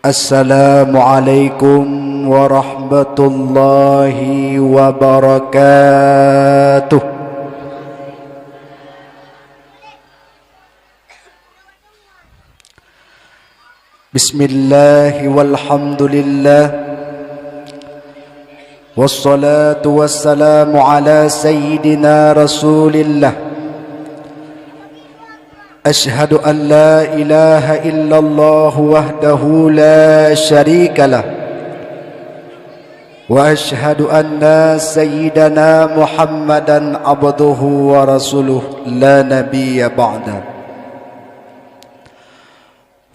Assalamualaikum warahmatullahi wabarakatuh. Bismillah walhamdulillah, wassalatu wassalamu ala sayyidina rasulillah. أشهد أن لا إله إلا الله وحده لا شريك له وأشهد أن سيدنا محمدا عبده ورسوله لا نبي بعده.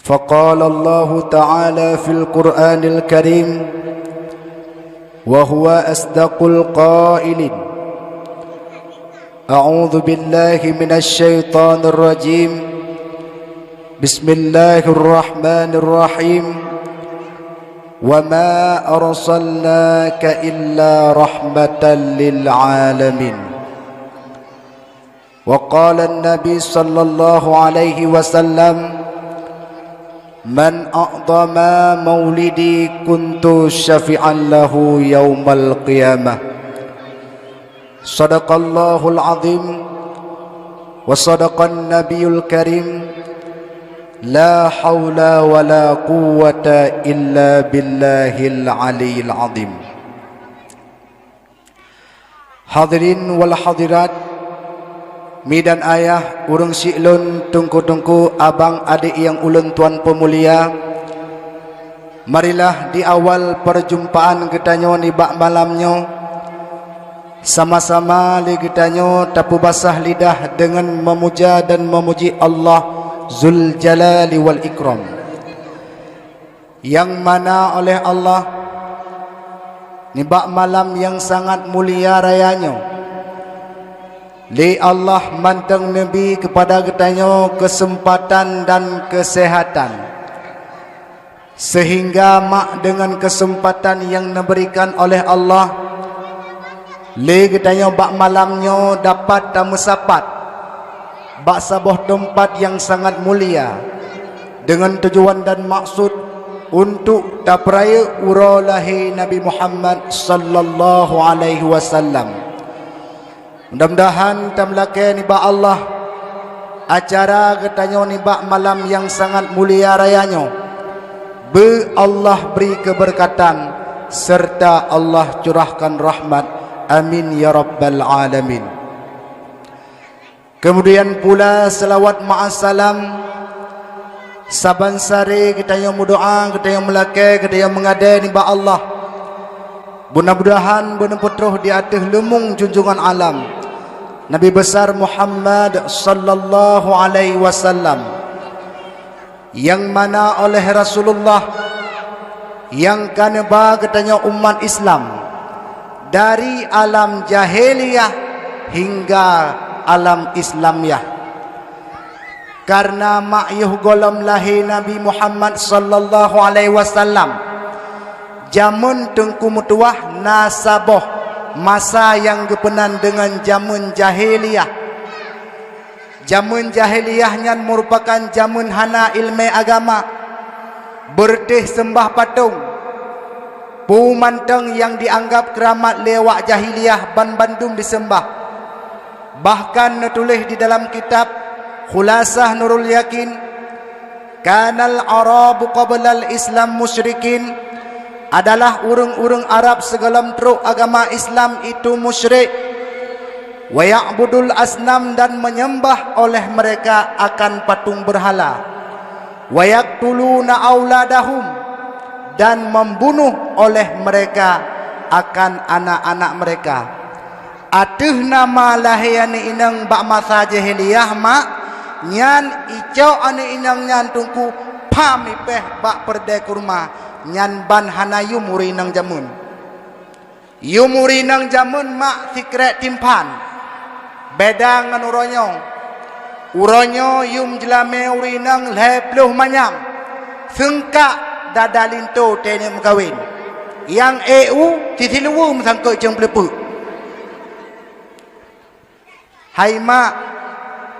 فقال الله تعالى في القرآن الكريم وهو أصدق القائلين: أعوذ بالله من الشيطان الرجيم بسم الله الرحمن الرحيم وما أرسلناك إلا رحمة للعالمين. وقال النبي صلى الله عليه وسلم: من أعظم مولدي كنت شفيعا له يوم القيامة. Sadaqallahul azim wa sadaqan nabiyul karim. La hawla wa la quwwata illa billahil aliyil azim. Hadirin wal hadirat, mi dan ayah, urang si'lun, tungku-tungku, abang adik yang ulun tuan pemulia, marilah di awal perjumpaan kita ni bak malamnya sama-sama ligitanyo tapu basah lidah dengan memuja dan memuji Allah Zul Jalali wal Ikram, yang mana oleh Allah nibak malam yang sangat mulia rayanya, li Allah manteng Nabi kepada gitanyo kesempatan dan kesehatan, sehingga mak dengan kesempatan yang diberikan oleh Allah le kitanya bak malamnya dapat tamusapat bak sebuah tempat yang sangat mulia dengan tujuan dan maksud untuk tapraya uralahi Nabi Muhammad sallallahu alaihi wasallam. Mudah-mudahan tamlake ni bak Allah acara kitanya ni bak malam yang sangat mulia rayanya be Allah beri keberkatan serta Allah curahkan rahmat. Amin ya rabbal alamin. Kemudian pula selawat ma'asalam saban sari kita yang berdoa, kita yang melake, kita yang mengadai ni ba Allah. Mudah-mudahan benar-benar di atas lemung junjungan alam Nabi besar Muhammad sallallahu alaihi wasallam, yang mana oleh Rasulullah yang kan ba katanya umat Islam dari alam jahiliyah hingga alam Islamiyah, karena ma'yuh golam lahir Nabi Muhammad sallallahu alaihi wasallam jamun tengku mutuah nasaboh masa yang gepenan dengan jamun jahiliyah. Jamun jahiliyahnya merupakan jamun hana ilmu agama, bertih sembah patung, pumanteng yang dianggap keramat lewat jahiliyah ban Bandung disembah. Bahkan nutulis di dalam kitab Khulasah Nurul Yakin, kanal Arabu qablal Islam musyrikin, adalah urang-urang Arab segala teruk agama Islam itu musyrik. Wa ya'budul asnam, dan menyembah oleh mereka akan patung berhala. Wa yaqtuluna auladahum, dan membunuh oleh mereka akan anak-anak mereka. Atuh nama lahiani inang bak masa jahiliyah mak nyan icau ane inang nyan tungku pamipeh bak perdai kurma nyan ban hana yumuri nang jamun. Yumuri nang jamun mak sikret timpan beda ngan uronyo. Uronyo yum jelame uri nang lepluh manyam sengkak dadalinto tene mengkawin yang EU titiluwu mesangka jeng pelepuk. Hai mak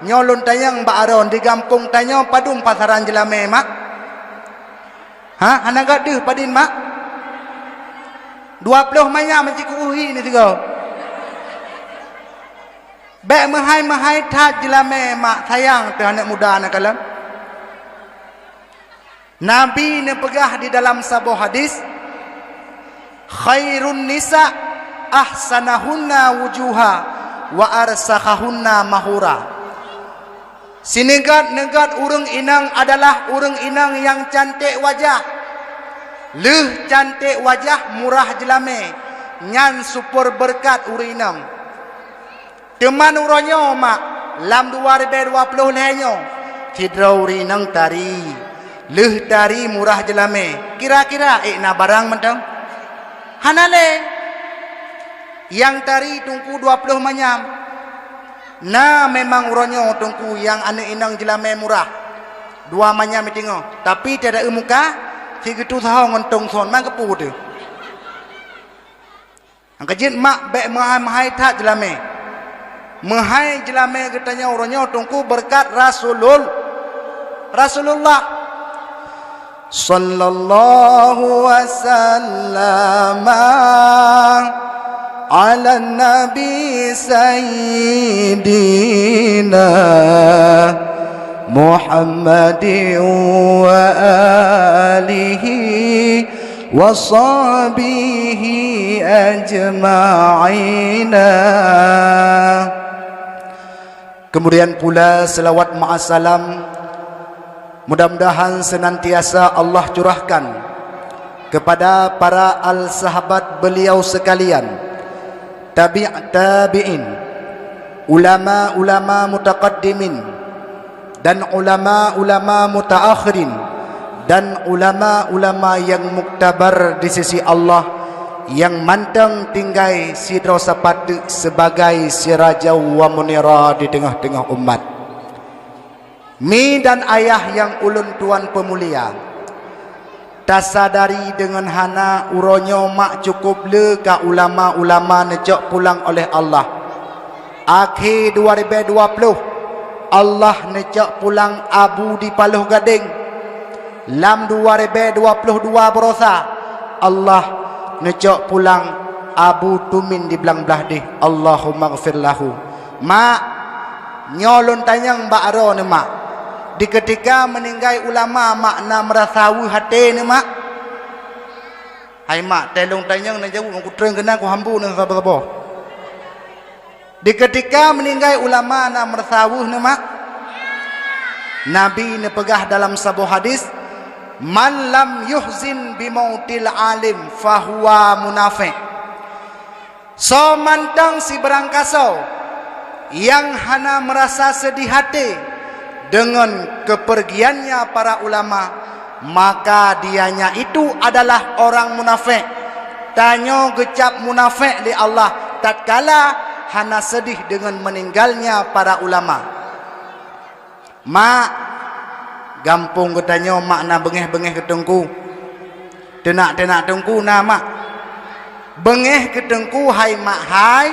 nyolon tayang Mbak Aron di kampung tanya padung pasaran jelame mak Ha, anak gaduh padin mak. 20 maya macam kuhi ni tiga. Bek mahai tat jelame mak sayang tu anak muda anak kalam. Nabi ne pegah di dalam sebuah hadis, khairun nisa ahsanahunna wujuha wa arsakhahunna mahura. Sinegat-negat urang inang adalah urang inang yang cantik wajah. Leh cantik wajah murah jelame. Nyan super berkat urang inang. Teman uronyo mak lam 2020 lehenyo. Tidra urang inang tari. Leh tari murah jelame. Kira-kira na barang mentang. Hanale. Yang tari tungku 20 manyam. Nah memang uronyo tungku yang anak inang jelame murah. 2 manyam itingo. Tapi tiada muka, si gitu tahu ngontong son mang kepu tu. Ang kajit mak bek mahai tak jelame. Mahai jelame katanya uronyo tungku berkat Rasulullah sallallahu wasallam ala nabi sayyidina Muhammadin wa alihi wa sahbihi ajma'ina. Kemudian pula selawat ma'asalam mudah-mudahan senantiasa Allah curahkan kepada para al-sahabat beliau sekalian, tabi'in, ulama-ulama mutaqaddimin dan ulama-ulama mutaakhirin dan ulama-ulama yang muktabar di sisi Allah yang mantang tinggai sidra sapatu sebagai sirajau wa munira di tengah-tengah umat. Mi dan ayah yang ulun tuan pemulia, tasadari dengan hana uronyo mak cukup le ka ulama-ulama nejak pulang oleh Allah. Akhir 2020 Allah nejak pulang Abu di Paluh Gading. Lam 2022 berosa Allah nejak pulang Abu Tumin di belang belah dih. Allahumma ghafir lahu. Mak nyolon tanyang mbak aro ni mak. Di ketika meninggal ulama makna merasawi hati ni mak. Hai mak telung tanyang na jauh aku terang kena aku hambu na sabar-sabar. Di ketika meninggal ulama na merasawi ni mak. Nabi ni pegah dalam sebuah hadis, man lam yuhzin bimautil alim fahuwa munafiq. So mantang si berangkaso yang hana merasa sedih hati dengan kepergiannya para ulama, maka dianya itu adalah orang munafik. Tanyo gecap munafik li Allah tatkala hana sedih dengan meninggalnya para ulama. Mak gampung katanya makna bengeh-bengeh ketengku. Tenak-tenak tengku na mak. Bengeh ketengku hai mak hai.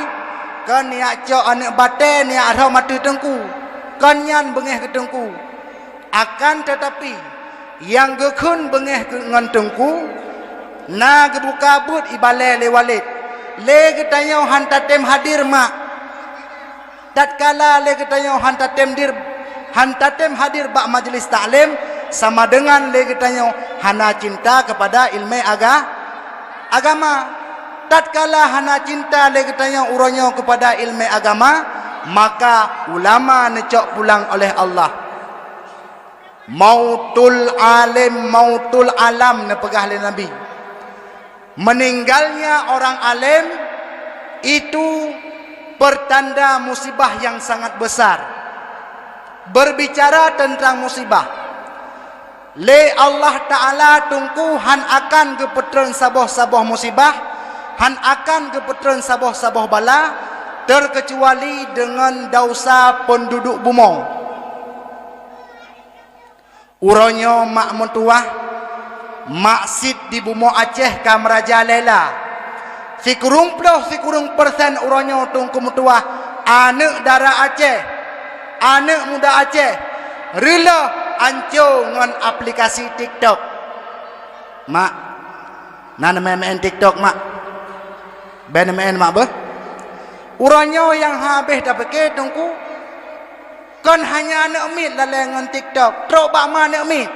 Kan niat cok anak bate niat arah mati tengku. Kanyan bengeh ketengku. Akan tetapi yang gekun bengeh dengan tengku na gebuka but ibale le walid. Le ketanya hantatem hadir mak. Tatkala le ketanya hantatem hadir bak majlis taklim sama dengan le ketanya hana cinta kepada ilmu agama. Tatkala hana cinta le ketanya uronyo kepada ilmu agama, maka ulama necok pulang oleh Allah. Mautul alim, mautul alam nepegah oleh Nabi. Meninggalnya orang alim itu pertanda musibah yang sangat besar. Berbicara tentang musibah, le Allah Ta'ala tungku han akan kepetren saboh-saboh musibah, han akan kepetren saboh-saboh bala, terkecuali dengan dosa penduduk bumong. Uronyo mak mentuah maksud di bumo Aceh kam Raja Lela. Sikurung persen uronyo tungku mentuah anak darah Aceh, anak muda Aceh rela anco dengan aplikasi TikTok. mak nan main TikTok mak ben main mak beh uranyo yang habis dah pakai tungku kon hanya nak mit lalengan TikTok trok bak ma nak mit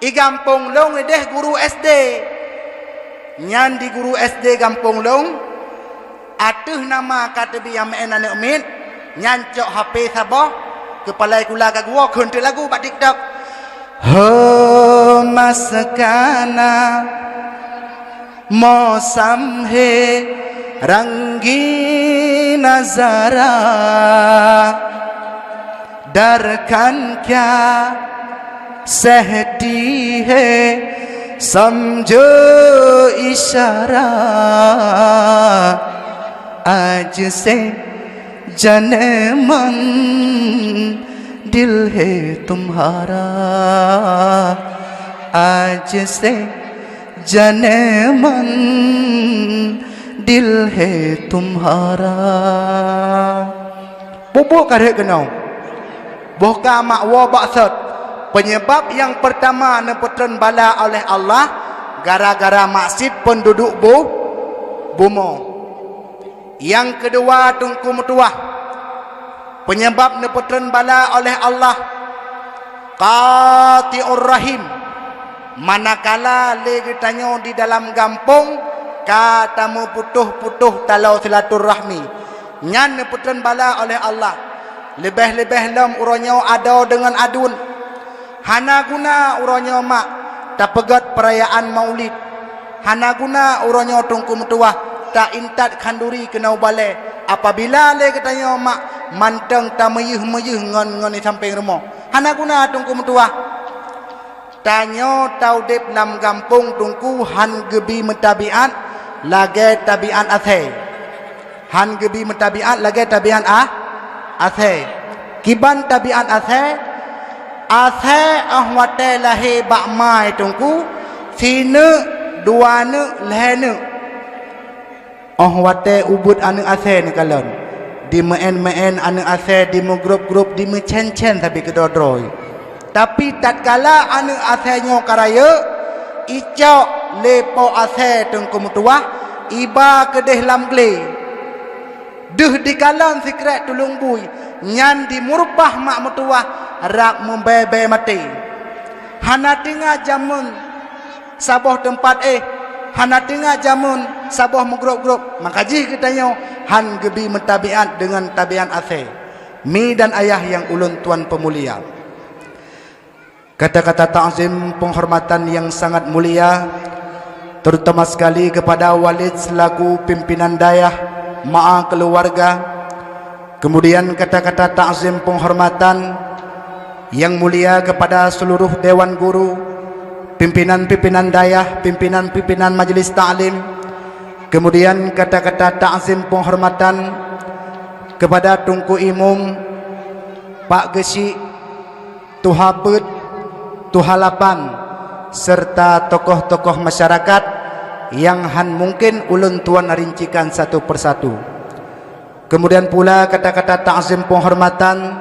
i gampung long deh guru SD nyan di guru SD gampung long atuh nama kata bi yang main nak mit nyan cok HP sabah kepala kula ka gua kunti lagu bak TikTok ho maskana मौसम है रंगीन नज़ारा डरकन क्या सहती है समझो इशारा आज से जनमन दिल है तुम्हारा आज से जनमन दिल है तुम्हारा bubuk kadek kenau buka mak wa baksud penyebab yang pertama neputren bala oleh Allah gara-gara maksud penduduk bumo yang kedua tungku mutuah penyebab neputren bala oleh Allah qati'ur rahim manakala lagi tanya di dalam gampung katamu putuh-putuh talau silaturahmi nyan neputren bala oleh Allah lebih-lebih lam uronyo ada dengan adun hana guna uronyo mak tak pegat perayaan maulid hana guna uronyo tungku mutuah tak intat kanduri kenau bale apabila lagi tanya mak manteng tamayuh-mayuh ngon-ngon di samping rumah hana guna tungku mutuah tanyo taudip lam gampung tungku han gebi mentabiat lagi tabiat athe han gebi mentabiat lagi tabiat athe kiban tabiat athe ahwate lahi bakmai tungku sine duane lehne ahwate ubud ane athe ni kalon di main ane athe di grup-grup di cen-cen tapi kedodroi tapi tatkala anu asenya karaya icok lepo ase tengku mutuah iba kedeh lam gle deh di kalan sikret tulung bui nyan di murpah mak mutuah rak membebe mati hana tinga jamun saboh tempat hana tinga jamun saboh menggrup-grup makaji kitanya han gebi mentabiat dengan tabiat ase mi dan ayah yang ulun tuan pemulia kata-kata ta'zim penghormatan yang sangat mulia terutama sekali kepada walid selaku pimpinan dayah ma'a keluarga kemudian kata-kata ta'zim penghormatan yang mulia kepada seluruh dewan guru pimpinan-pimpinan dayah pimpinan-pimpinan majlis ta'lim kemudian kata-kata ta'zim penghormatan kepada Tunku Imum Pak Gesi Tuhabut Tuhalapan serta tokoh-tokoh masyarakat yang han mungkin ulun tuan rincikan satu persatu. Kemudian pula kata-kata ta'zim penghormatan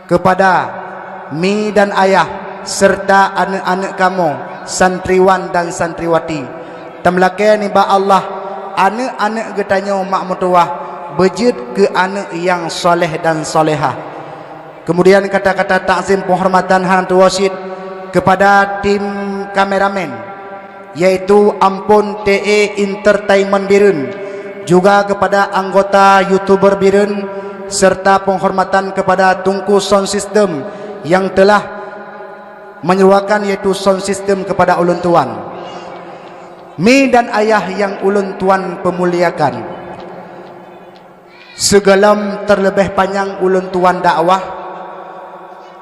kepada mi dan ayah serta anak-anak kamu santriwan dan santriwati. Tamlake ni ba Allah anak-anak getanyo mak mutuah bejid ke anak yang soleh dan solehah. Kemudian kata-kata ta'zim penghormatan hantu wasid kepada tim kameramen yaitu Ampun TE Entertainment Birun juga kepada anggota YouTuber Birun serta penghormatan kepada Tunku Sound System yang telah menyewakan yaitu sound system kepada ulun tuan mi dan ayah yang ulun tuan pemuliakan segalam terlebih panjang ulun tuan dakwah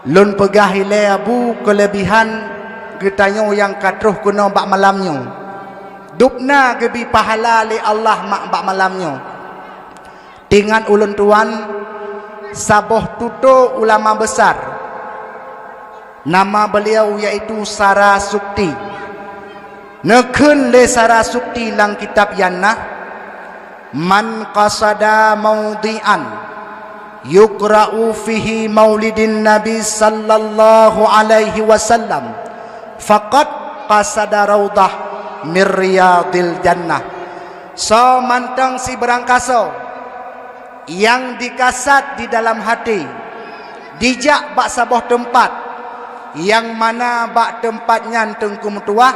lun pegah ile abu kelebihan getanyo yang katruh kuno bak malamnyo dupna gebi pahala li Allah mak bak malamnyo dengan ulun tuan saboh tuto ulama besar nama beliau yaitu Sarasukti nekun le Sarasukti lang kitab Yannah man qasada maudhi'an yukra'u fihi maulidin nabi sallallahu alaihi wasallam faqad qasada raudah mir riyadil jannah. So mantang si berangkaso yang dikasat di dalam hati, dijak bak sabuh tempat yang mana bak tempatnya tengkum tuah,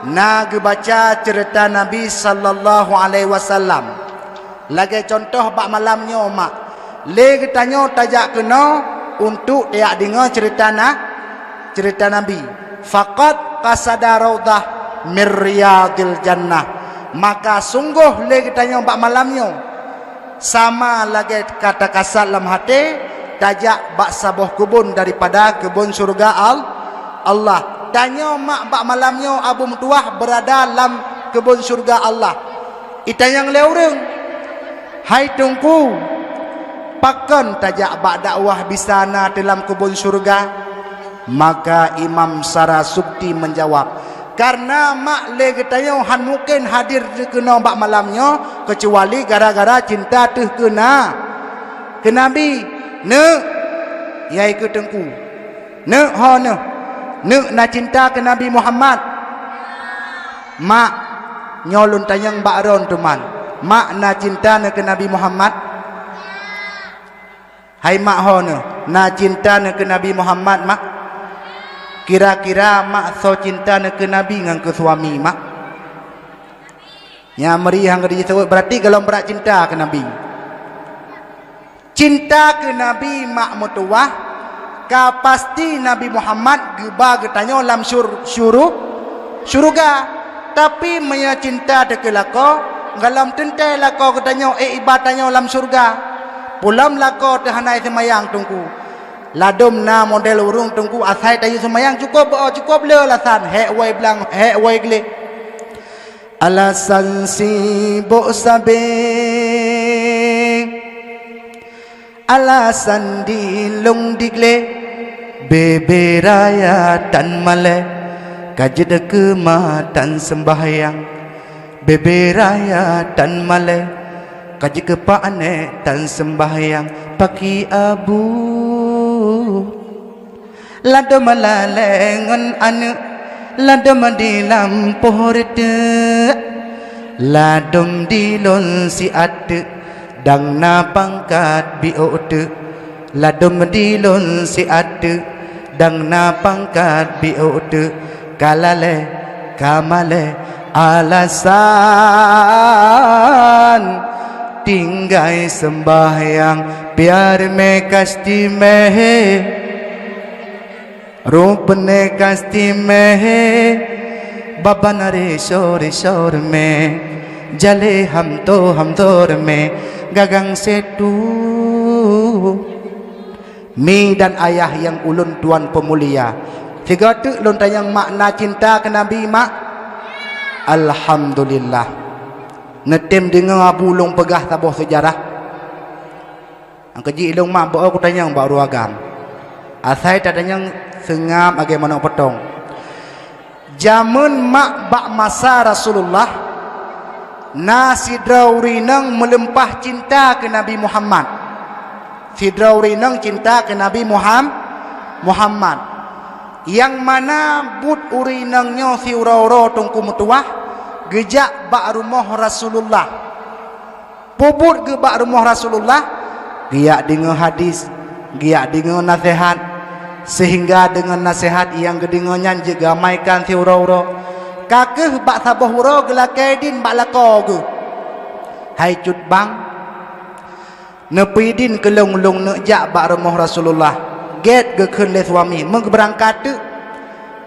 na baca cerita Nabi sallallahu alaihi wasallam. Lagi contoh bak malamnya mak, le tanya tajak kena untuk dia dengar cerita Nabi. Faqad qasada raudah mir riyadil jannah. Maka sungguh le tanya bak malamnya sama lagi kata kasat dalam hati, tajak bak sabuh kebun daripada kebun surga Allah. Tanya mak bak malamnya abu mutuah berada dalam kebun surga Allah. Itanya le orang, hai tungku, pakan tajak bak dakwah bisana dalam kebun surga? Maka Imam Sarasubti menjawab, karena mak le getanya han mungkin hadir kena bak malamnya kecuali gara-gara cinta teh kena ke Nabi. Ne yai ke tengku, ne ho ne na cinta ke Nabi Muhammad. Mak nyolun tanyang bak ron teman, mak na cinta ne ke Nabi Muhammad. Hai mak ho ne na cinta ne ke Nabi Muhammad mak. Kira-kira mak so cinta nak ke Nabi ngan ke suami mak. Nya meri hang disebut berarti kalau berat cinta ke Nabi. Cinta ke Nabi mak mutuah ka pasti Nabi Muhammad geba getanya dalam syurga. Tapi maya cinta de ke lako ngalam tentai lako getanya ibadatnya dalam syurga. Pulam lako tehanai semayang tungku. Ladom na model urung tungku asai tayu semayang cukup le alasan hek wai blang hek wai gle alasan sibuk sabe alasan dilung digle beberaya tan male kajed kematan sembahyang beberaya tan male kajed kepaane tan sembahyang paki abu ladom lalengan anu ladom di lampuh rete ladom di lon si ate dang na pangkat biote ladom di lon si ate dang na pangkat biote kalale kamale alasan tinggai sembahyang biar me kasti mehe रूप ने कस्ती में है बबन रे शोर में जले हम दौर में gagang setu. Mi dan ayah yang ulun tuan pemulia, tiga tu lon tanyang makna cinta ke Nabi mak. Alhamdulillah netem dengar bulung pegah tabuh sejarah ang keji ilung mak bo aku tanyang ba ruagang asai tanyang sengam bagaimana potong jamun mak bak masa Rasulullah na sidraurinang melempah cinta ke Nabi Muhammad. Sidraurinang cinta ke Nabi Muhammad yang mana but urinangnya si uro-uro tungku mutuah gejak bak rumah Rasulullah pubut ke bak rumah Rasulullah giak dengar hadis giak dengar nasihat sehingga dengan nasihat yang gedingonya juga maikan si uro-uro kakeh bak sabuh uro gelakaidin bak lako ge hai cut bang nepidin kelung-lung nejak bak rumah Rasulullah get ge keun le suami meng berangkat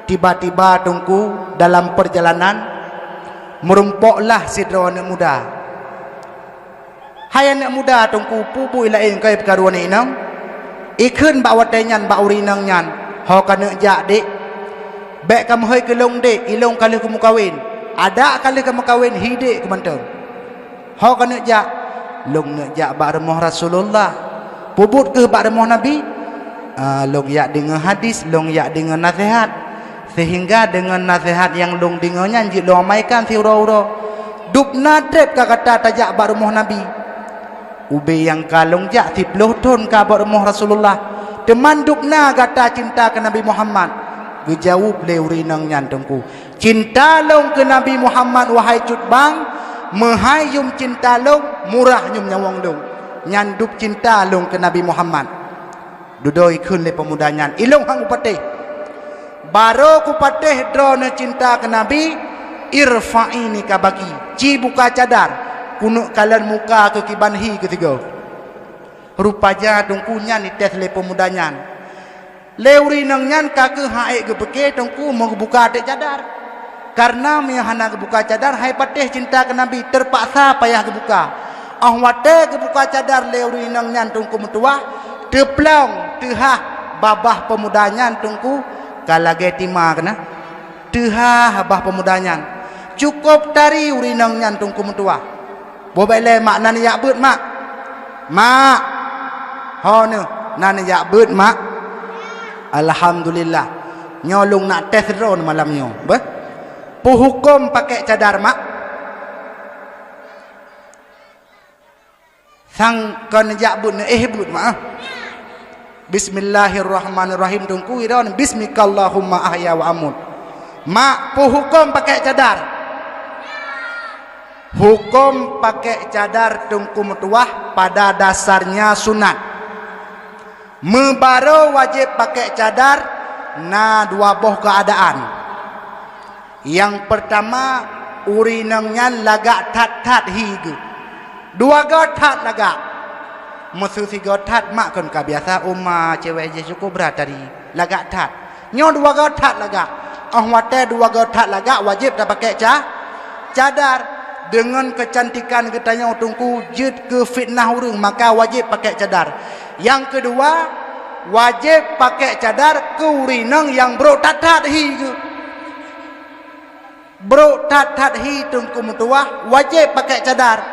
tiba-tiba tungku dalam perjalanan merumpoklah si anak muda hai anak muda tungku pupu ilain kai perkaruan inam ikun bak watenyan bak urinang nyan ho kana jak dik bek kamu hoi kelong dik ilong kali kamu kawin ada kali kamu kawin hidik kemantung ho kana jak long nak jak bak rumah Rasulullah pubut ke bak rumah Nabi long yak dengan hadis long yak dengan nasihat sehingga dengan nasihat yang long dengarnya jik long amaikan si uro-uro dupna trep kata tajak bak rumah Nabi ube yang kalong jak 10 ton ka bak rumah Rasulullah teman dupna kata cinta ke Nabi Muhammad Gejawab leuri nang nyan tungku. Cinta long ke Nabi Muhammad wahai cut bang, mehai yum cinta long, murah yum nyawang long. Nyan dup cinta long ke Nabi Muhammad. Dudoi kun le pemuda nyan. Ilong hang upatih. Baro ku patih drone cinta ke Nabi, irfa'ini ka bagi. Ci buka cadar, kunuk kalan muka ke kibanhi ketiga. Rupanya tungku nyan ni tes le pemuda nyan. Leuri nang nyan kake hae ke beke tungku mau buka tek cadar. Karena mihana ke buka cadar hai patih cinta ke Nabi terpaksa payah ke buka. Wate ke buka cadar leuri nang nyan tungku metua teplong tehah babah pemuda nyan tungku kalage tima kena tehah babah pemuda nyan cukup tari uri nang nyan tungku metua. Bobele makna ni yak beut mak. Mak. Ho ne nan yak beut mak. Alhamdulillah. Nyolong nak tes drone malam nyo. Bah? Pu hukum pakai cadar mak. Sang kon jak but but mak. Bismillahirrahmanirrahim tungku iron bismikallahumma ahya wa amut. Mak pu hukum pakai cadar. Hukum pakai cadar tungku metuah pada dasarnya sunat. Membaro wajib pakai cadar na dua boh keadaan. Yang pertama urinangnya lagak tat-tat higu. Dua gotat lagak. Musuh si gotat mak kon ka biasa umma cewek je cukup berat tadi. Lagak tat. Nyo dua gotat lagak. Wate dua gotat lagak wajib dah pakai cadar. Dengan kecantikan katanya tungku jid ke fitnah urang maka wajib pakai cadar. Yang kedua wajib pakai cadar ke urinang yang bro tat-tat hi ke. Bro tat-tat hi tungku metuah wajib pakai cadar.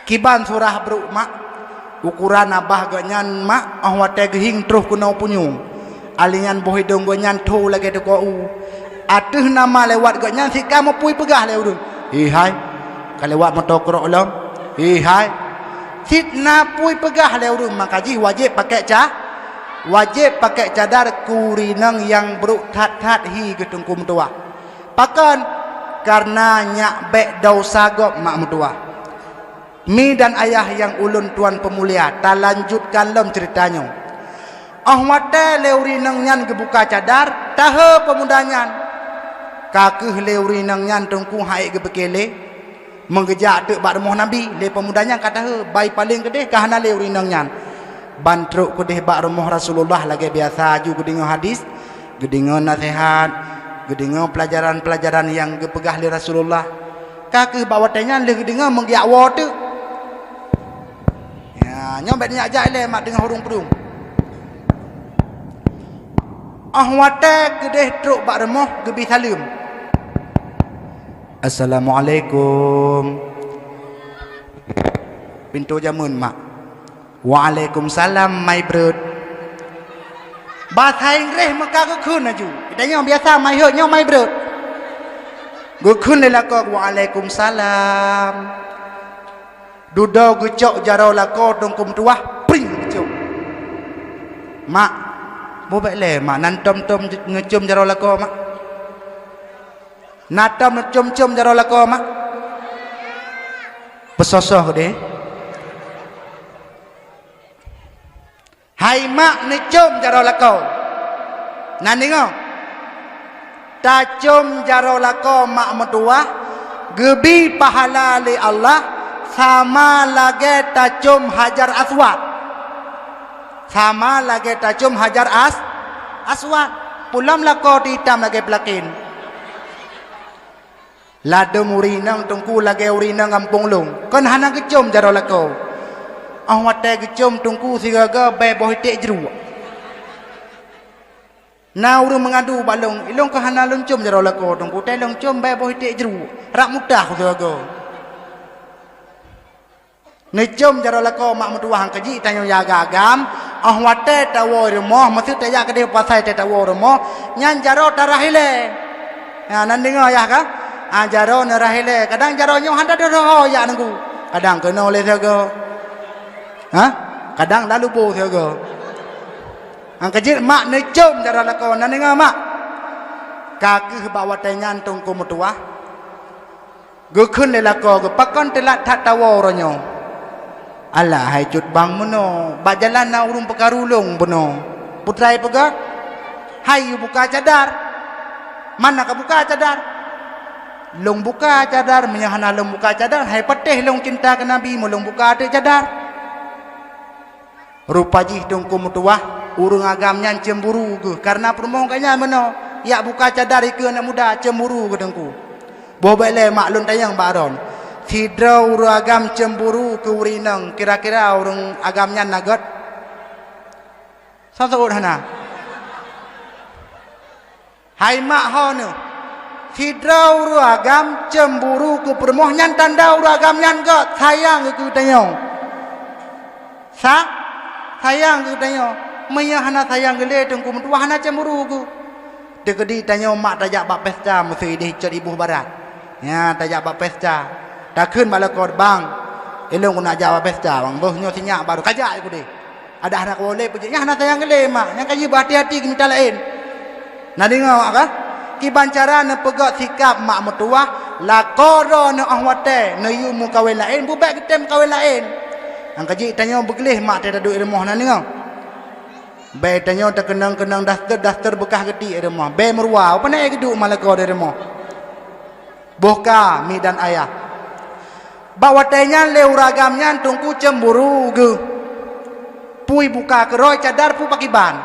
Kiban surah bro mak ukuran abah ganyan mak wate gehing terus kunau punyung. Alingan boh hidung ganyan tu lagi tu kau. Atuh nama lewat ganyan si kamu pui pegah le urang. Hai, kalau lewat motor lom. Hai, fitnah pui pegah lewat makaji wajib pakai wajib pakai cadar kurinang yang beruk tat-tat hi ketungku metua. Pakan karena nyak bek dosa gop mak metua. Mi dan ayah yang ulun tuan pemulia, tak lanjutkan lom ceritanya. Wate leurinang nyan kebuka cadar, tahe pemudanyan. Kakeh leuri nang nyan tungku haik ke bekele menggejak tek bak rumah Nabi le pemudanya kata he bai paling gede kahana leuri nang nyan bantruk kedeh bak rumah Rasulullah lagi biasa ju gedingo hadis gedingo nasihat gedingo pelajaran-pelajaran yang gepegah le Rasulullah kakeh bak watanya le gedingo menggiak wa tu ya nyom bet nyak jak le mak dengar hurung perung wate gedeh truk bak rumah gebi salim. Assalamualaikum. Pintu jamun mak. Waalaikumsalam my brother. Bahasa Inggris maka ke kun aju. Kita nyom biasa my hot nyom my brother. Gu kun le lako waalaikumsalam. Dudo gucok jaro lako tungkum tuah pring gucok. Mak, bo baik le mak nan tom-tom ngecum jaro lako mak. Natam cum-cum jaro lako mak. Pesosoh deh. Hai mak ni cum jaro lako. Nani ngo. Ta cum jaro lako mak metua gebi pahala li Allah sama lagi ta cum hajar aswad. Sama lagi ta cum hajar aswad. Pulam lako dihitam lagi pelakin. Lada murinang tungku lagi urinang kampung long. Kan hana kecom jaro lako. Wate kecom tungku sigaga be boh tek jeru. Na urang mengadu balong ilong ka hana loncom jaro lako tungku te loncom be boh tek jeru. Rak mudah sigaga. Necom jaro lako mak metua hang kaji tanyo jaga agam. Wate tawo rumah maksud te ya kede pasai te tawo rumah nyan jaro tarahile. Ya nan dengar ya ka? Jaro nerahile kadang jaro nyo handa doh ya nunggu kadang kena oleh saga kadang lalu bo saga angkajit mak necom cara lakon nan ngah mak kaki bawa tenyan tung ku mutua ge khun le lako ge pakon telat tak tawo ronyo ala hai cut bang mono bajalan na urung pekarulung bono putrai pegat hai buka cadar mana ka buka cadar long buka cadar menyahana long buka cadar hai pateh long cinta ke nabi mo long buka te cadar rupa jih tung ku mutua urung agamnya cemburu ge karena permohon kanya mono ya buka cadar ke anak muda cemburu ke dengku boh bele maklun tayang baron sidra uru agam cemburu ke urinang kira-kira urung agamnya nagot satu hana hai mak ho nu sidra uru agam cemburu ke permohon tanda uru agam nyan got sayang ke tayang sayang ke tayang maya hana sayang gele dengku mentua hana cemburu ke dekedi tanya mak tajak bak pesta mesti dihicot ibu barat ya tajak bak pesta dah keun balakor bang elong nak jawab pesta bang boh nyo sinyak baru kajak aku deh ada anak boleh puji nya anak sayang gele mak yang kaji berhati-hati minta lain nah dengar ka ki bancara ne pegat sikap mak mertua lakoro ne ahwate ne yu mu kawin lain bu baik ketem kawin lain ang kaji tanya begelih mak tiada duit remoh nah dengar be tanya tak kenang-kenang daster bekas gedi remah be merwa apa nak geduk malako de remah bohka mi dan ayah bawa tanya leu ragamnya tungku cemburu ge pui buka keroi cadar pu pakiban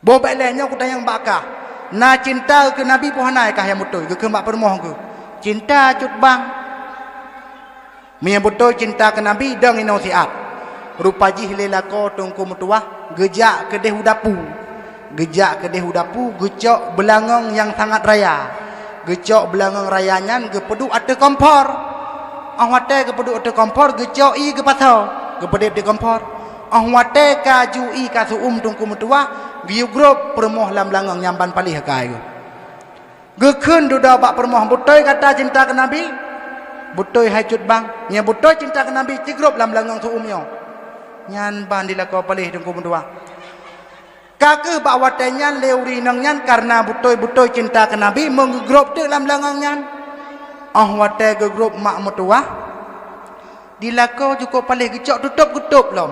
boh belenya ku tanya baka na cinta ke nabi puhanai kah yang betul ke mak permoh ke cinta cut bang mi betul cinta ke nabi dang ino siap rupa jih lelako tungku mutuah gejak kedeh udapu gecok belangong yang sangat raya gecok belangong rayanya gepedu ada kompor ahwate gepedu ada kompor gecok i gepatau gepedep di kompor ahwate kaju i kasuum tungku mutua giugrop permoh lam belangong nyamban palih kai gekeun duda bak permoh butoy kata cinta ke nabi butoy hacut bang nya butoy cinta ke nabi cigrop lam belangong suumnyo nyan bandila ko palih dengku mendua kake bawatenya leuri nang nyan karena butoy cinta ke nabi menggrop de dalam langang nyan wate gegrup mak mertua dilako cukup palih gecok tutup lom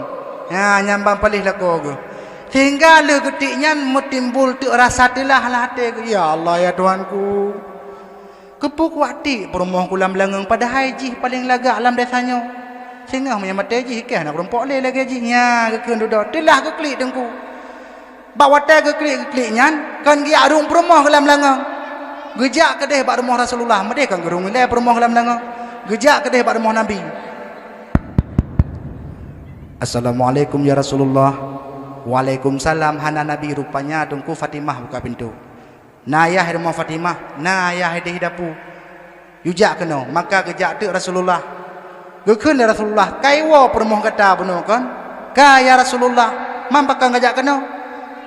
ha nyambang palih lako ge sehingga le getiknya metimbul tu rasa telah hati ya Allah ya Tuhanku kepuk wati permoh kulam langang pada haji paling lagak alam desanya sehingga punya mata ji ke nak rompok le lagi ji nya ke keun duduk telah ke klik dengku bawa te ke klik nyan kan gi arung permoh dalam langang gejak ke deh bak rumah Rasulullah mede kan gerung le permoh dalam langang gejak ke deh bak rumah Nabi Assalamualaikum ya Rasulullah Waalaikumsalam hana Nabi rupanya dengku Fatimah buka pintu na ayah rumah Fatimah na ayah deh dapu yujak keno maka gejak tu Rasulullah gekun ya Rasulullah kaiwo permoh kata beno kan ka ya Rasulullah mampakang ngajak kena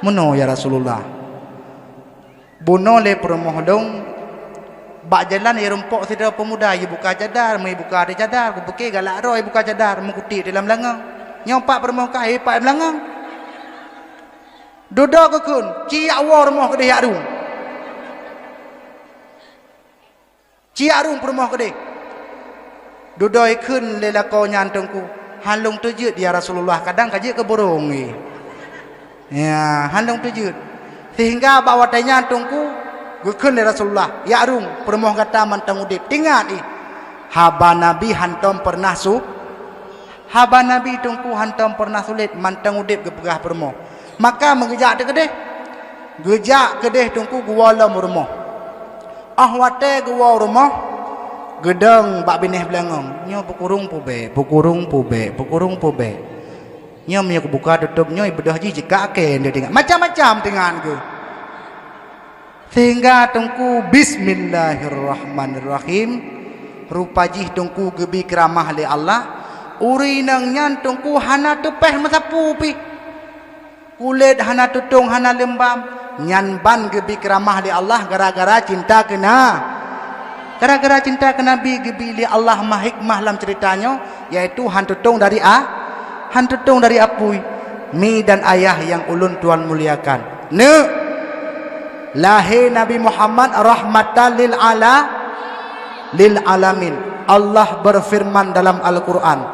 meno ya Rasulullah buno le permoh dong bak jalan ya rompok sida pemuda ya buka cadar mai buka ada cadar ku peke galak roi buka cadar mengkuti dalam langang nyopak permoh ka hepat langang dodo gekun ciak wo permoh kedeh arung ciak arung permoh kedeh dudoi khun lelako nyantungku halung tujud ya Rasulullah kadang kaji ke burung ya halung tujud sehingga bawa nyantungku khun ya Rasulullah ya arung permoh kata mantang udip tinggal haba nabi hantom pernah haba nabi tungku hantom pernah sulit mantang udip gepegah permoh maka mengejak gejak kedeh tungku gua lam rumah ahwate gua rumah gedang bak bineh belangong nyo pukurung pube nyo mi buka tutup nyo bedah ji jika ken dia tengah macam-macam dengan ke sehingga tungku bismillahirrahmanirrahim rupa jih tungku gebi keramah le Allah uri nang nyan tungku hana tepeh masapu pi kulit hana tutung hana lembam nyan ban gebi keramah le Allah gara-gara cinta kena gara-gara cinta ke Nabi gebili Allah mah hikmah dalam ceritanya yaitu hantutung dari apui mi dan ayah yang ulun tuan muliakan. Ne lahir Nabi Muhammad rahmatan lil alamin. Allah berfirman dalam Al-Quran,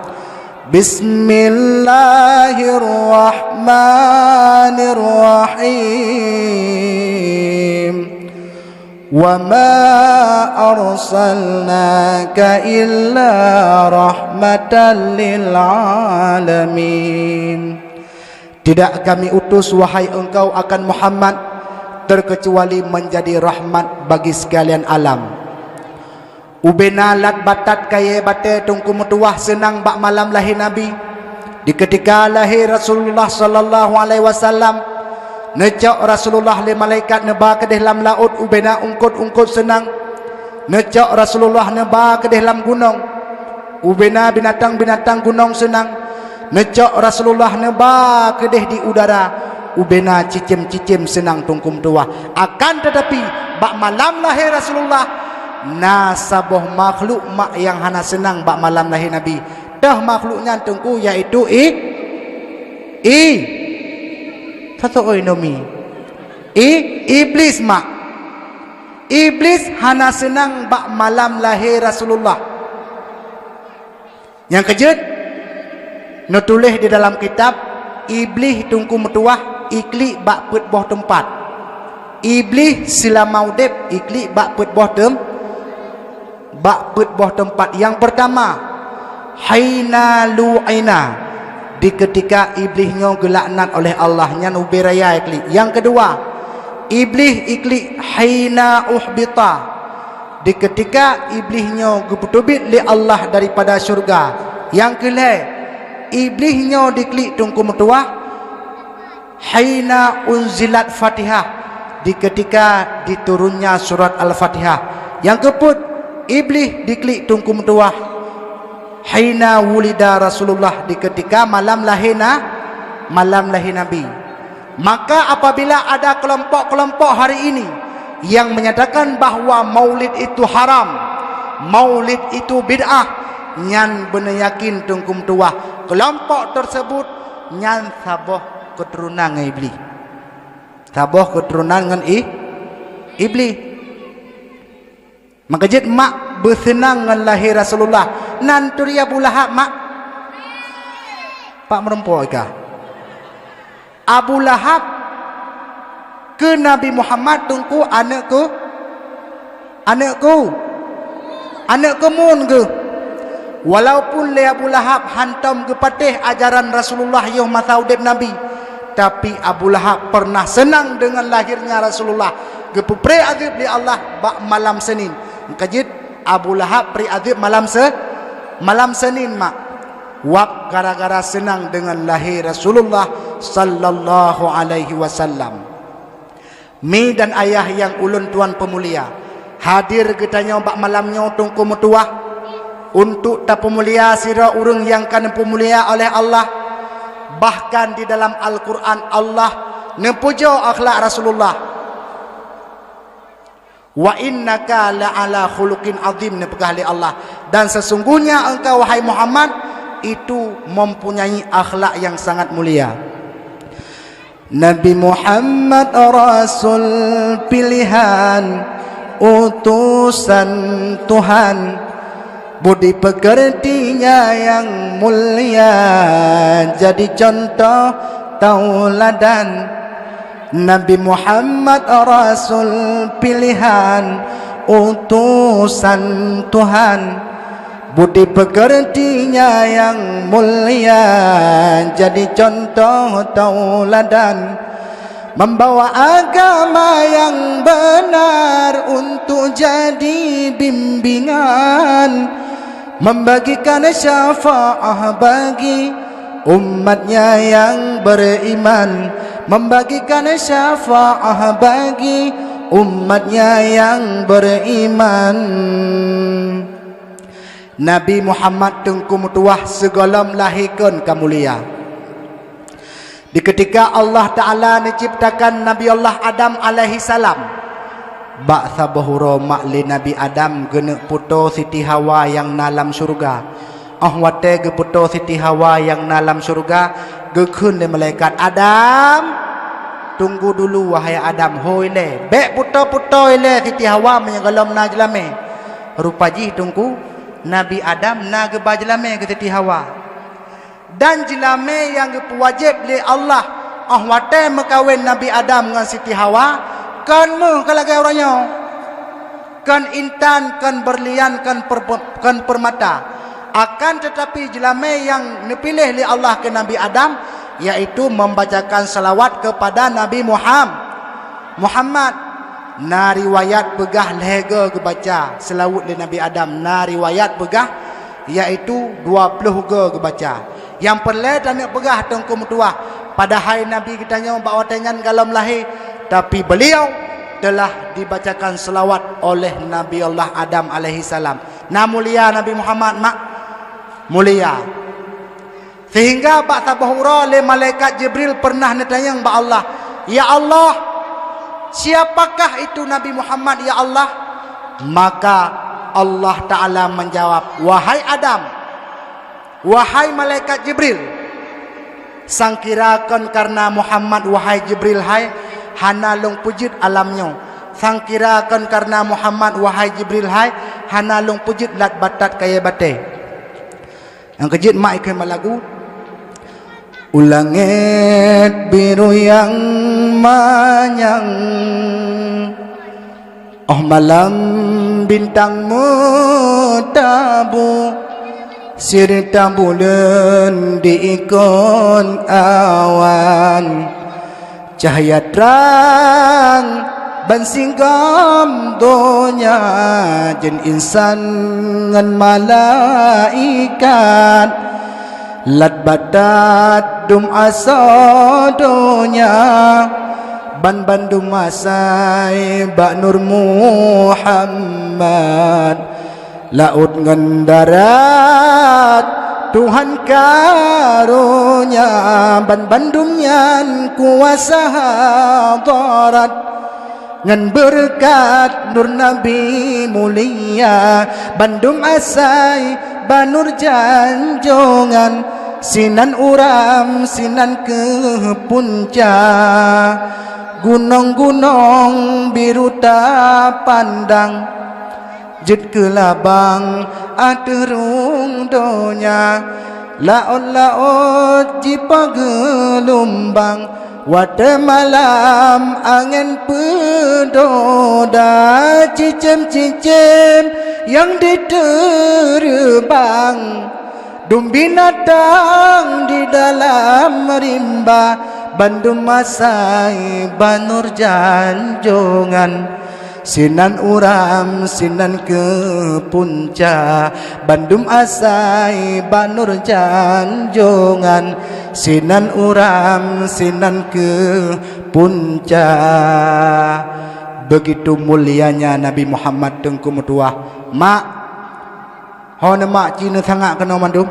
Bismillahirrahmanirrahim. Wa ma arsalnaka illa rahmatan lil alamin. Tidak kami utus wahai engkau akan Muhammad terkecuali menjadi rahmat bagi sekalian alam. Ubena lat batat kaya bate tungku mutuah senang bak malam lahir Nabi. Di ketika lahir Rasulullah sallallahu alaihi wasallam, necak Rasulullah le malaikat neba ke dalam laut, ubena ungkut senang. Necak Rasulullah neba ke dalam gunung, ubena binatang gunung senang. Necak Rasulullah neba ke di udara, ubena cicim senang tungku mutuah. Akan tetapi bak malam lahir Rasulullah, nasaboh makhluk mak yang hana senang bak malam lahir Nabi. Dah makhluknya tungku iaitu satu oinomi iblis mak. Iblis hana senang bak malam lahir Rasulullah. Yang kejut nutulis di dalam kitab, iblis tungku metuah ikli bak put boh tempat. Iblis sila maudib ikli bak put boh tempat. Yang pertama, haina lu'ina, di ketika iblisnya gelaknat oleh Allah nyan ubiraya ikli. Yang kedua, iblis ikli haina uhbita, di ketika iblisnya geputubit li Allah daripada syurga. Yang kelima, iblisnya diklik tungku metuah haina unzilat Fatihah, di ketika diturunnya surat Al-Fatihah. Yang keempat, iblis diklik tungku metuah haina wulida Rasulullah, di ketika malam lahir Nabi. Maka apabila ada kelompok-kelompok hari ini yang menyatakan bahawa maulid itu haram, maulid itu bid'ah, nyan benar yakin tungku metuah kelompok tersebut nyan saboh keturunan iblis. Saboh keturunan dengan iblis. Maka jid mak bersenang dengan lahir Rasulullah. Nanti Abu Lahab mak pak merempuai kah? Abu Lahab ke Nabi Muhammad tungku anakku mun ke. Walaupun le Abu Lahab hantam ke patih ajaran Rasulullah yang masa udip Nabi, tapi Abu Lahab pernah senang dengan lahirnya Rasulullah. Gepu pre azib li Allah bak malam Senin. Kajid Abu Lahab pri adib malam Senin mak. Wak gara-gara senang dengan lahir Rasulullah sallallahu alaihi wasallam. Mi dan ayah yang ulun tuan pemulia, hadir kitanya bak malamnya tungku metuah untuk ta pemulia sira urang yang kan pemulia oleh Allah. Bahkan di dalam Al-Quran Allah nepujo akhlak Rasulullah. Wa innaka la'ala khuluqin azim, nepegah li Allah, dan sesungguhnya engkau wahai Muhammad itu mempunyai akhlak yang sangat mulia. Nabi Muhammad rasul pilihan, utusan Tuhan, budi pekertinya yang mulia, jadi contoh tauladan. Nabi Muhammad rasul pilihan, utusan Tuhan, budi pekertinya yang mulia, jadi contoh tauladan. Membawa agama yang benar untuk jadi bimbingan, membagikan syafaat bagi umatnya yang beriman, membagikan syafaat bagi umatnya yang beriman. Nabi Muhammad tengku mutuah segala melahirkan kemulia. Di ketika Allah Ta'ala menciptakan Nabi Allah Adam alaihi salam, ba'tha bahura makli Nabi Adam genek puto Siti Hawa yang nalam surga. Ahwate ge puto Siti Hawa yang nalam surga gekun le malaikat Adam, tunggu dulu wahai Adam, hoi le bek puto-puto le Siti Hawa menyegalam na jelame rupaji tunggu Nabi Adam na geba jelame ke Siti Hawa dan jelame yang wajib le Allah wate mekawin Nabi Adam dengan Siti Hawa kan mu kalagai orangnya kan intan kan berlian kan permata akan tetapi jelame yang dipilih le Allah ke Nabi Adam yaitu membacakan salawat kepada Nabi Muhammad. Na riwayat begah lega kebaca selawat le Nabi Adam. Na riwayat begah yaitu 20 kebaca. Yang perle dan begah tengku mutuah pada hari Nabi kita nya bawa tengan galam lahir, tapi beliau telah dibacakan selawat oleh Nabi Allah Adam alaihi salam. Na mulia Nabi Muhammad mak mulia. Sehingga Pak Tabahura le malaikat Jibril pernah ditanya ba Allah, ya Allah, siapakah itu Nabi Muhammad ya Allah? Maka Allah Ta'ala menjawab, wahai Adam, wahai malaikat Jibril, sangkirakan karena Muhammad wahai Jibril hai hana long pujit alamnya. Sangkirakan karena Muhammad wahai Jibril hai hana long pujit lat batat kaya bate. Yang kejit mak ikan malagu ulangit biru yang manyang, malam bintangmu tabu, sirta bulan diikon awan, cahaya terang bansinggam donya jen insan ngan malaikat lat badat dum asadonya ban bandum masai bak nur Muhammad laut ngan darat Tuhan karunya ban bandum nyan kuasa hadarat ngan berkat nur Nabi mulia bandum asai banur janjongan sinan uram sinan ke puncak gunung-gunung biru tak pandang jet ke labang aterung donya laut-laut jipa gelombang wada malam angin pedoda cicem-cicem yang diterbang dum binatang di dalam rimba bandum masai banur janjongan sinan uram sinan ke puncak bandum asai banur janjongan sinan uram sinan ke puncak. Begitu mulianya Nabi Muhammad tengku mutuah mak hone mak cina sangat kena mandum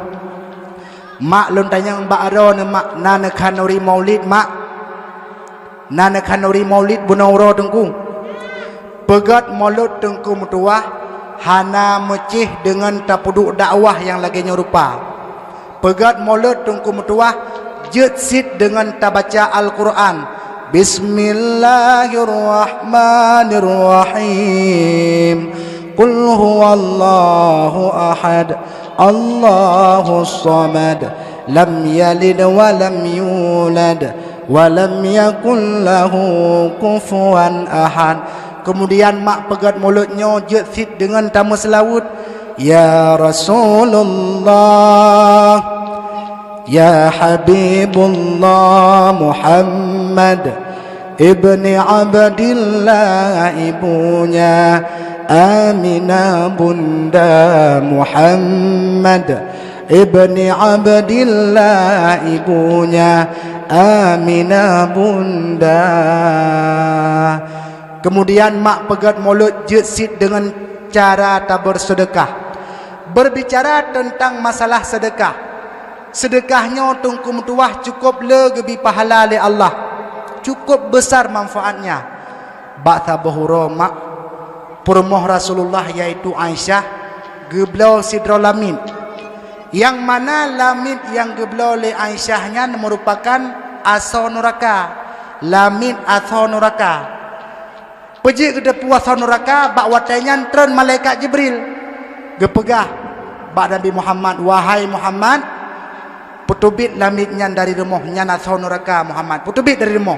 mak lon tanya mbak aro ne mak nana kanuri maulid mak nana kanuri maulid bunauro tengku pegat maulud tengku mutuah hana mecih dengan tapuduk dakwah yang lagi nyerupa pegat maulud tengku mutuah jetsit dengan tabaca Al-Quran. Bismillahirrahmanirrahim. Qul huwallahu ahad, Allahus samad, lam yalid wa lam yulad wa lam yakul lahu kufuwan ahad. Kemudian mak pegat mulutnya jetsit dengan tamu selawut, ya Rasulullah, ya Habibullah Muhammad ibni Abdillah, ibunya Aminah bunda Muhammad ibni Abdillah, ibunya Aminah bunda. Kemudian mak pegat mulut jetsit dengan cara tabur sedekah, berbicara tentang masalah sedekah. Sedekahnya tungku mutuah cukup lebih pahala oleh Allah, cukup besar manfaatnya. Ba'tha bahura mak permoh Rasulullah yaitu Aisyah geblau sidralamin yang mana lamit yang geblo oleh Aisyahnya merupakan asal neraka. Lamit asal neraka. Pergi ke depan asal neraka, bak watanya tren malaikat Jibril. Gepegah bak Nabi Muhammad, wahai Muhammad, putubit lamitnya dari rumah nya asal neraka Muhammad. Putubit dari rumah.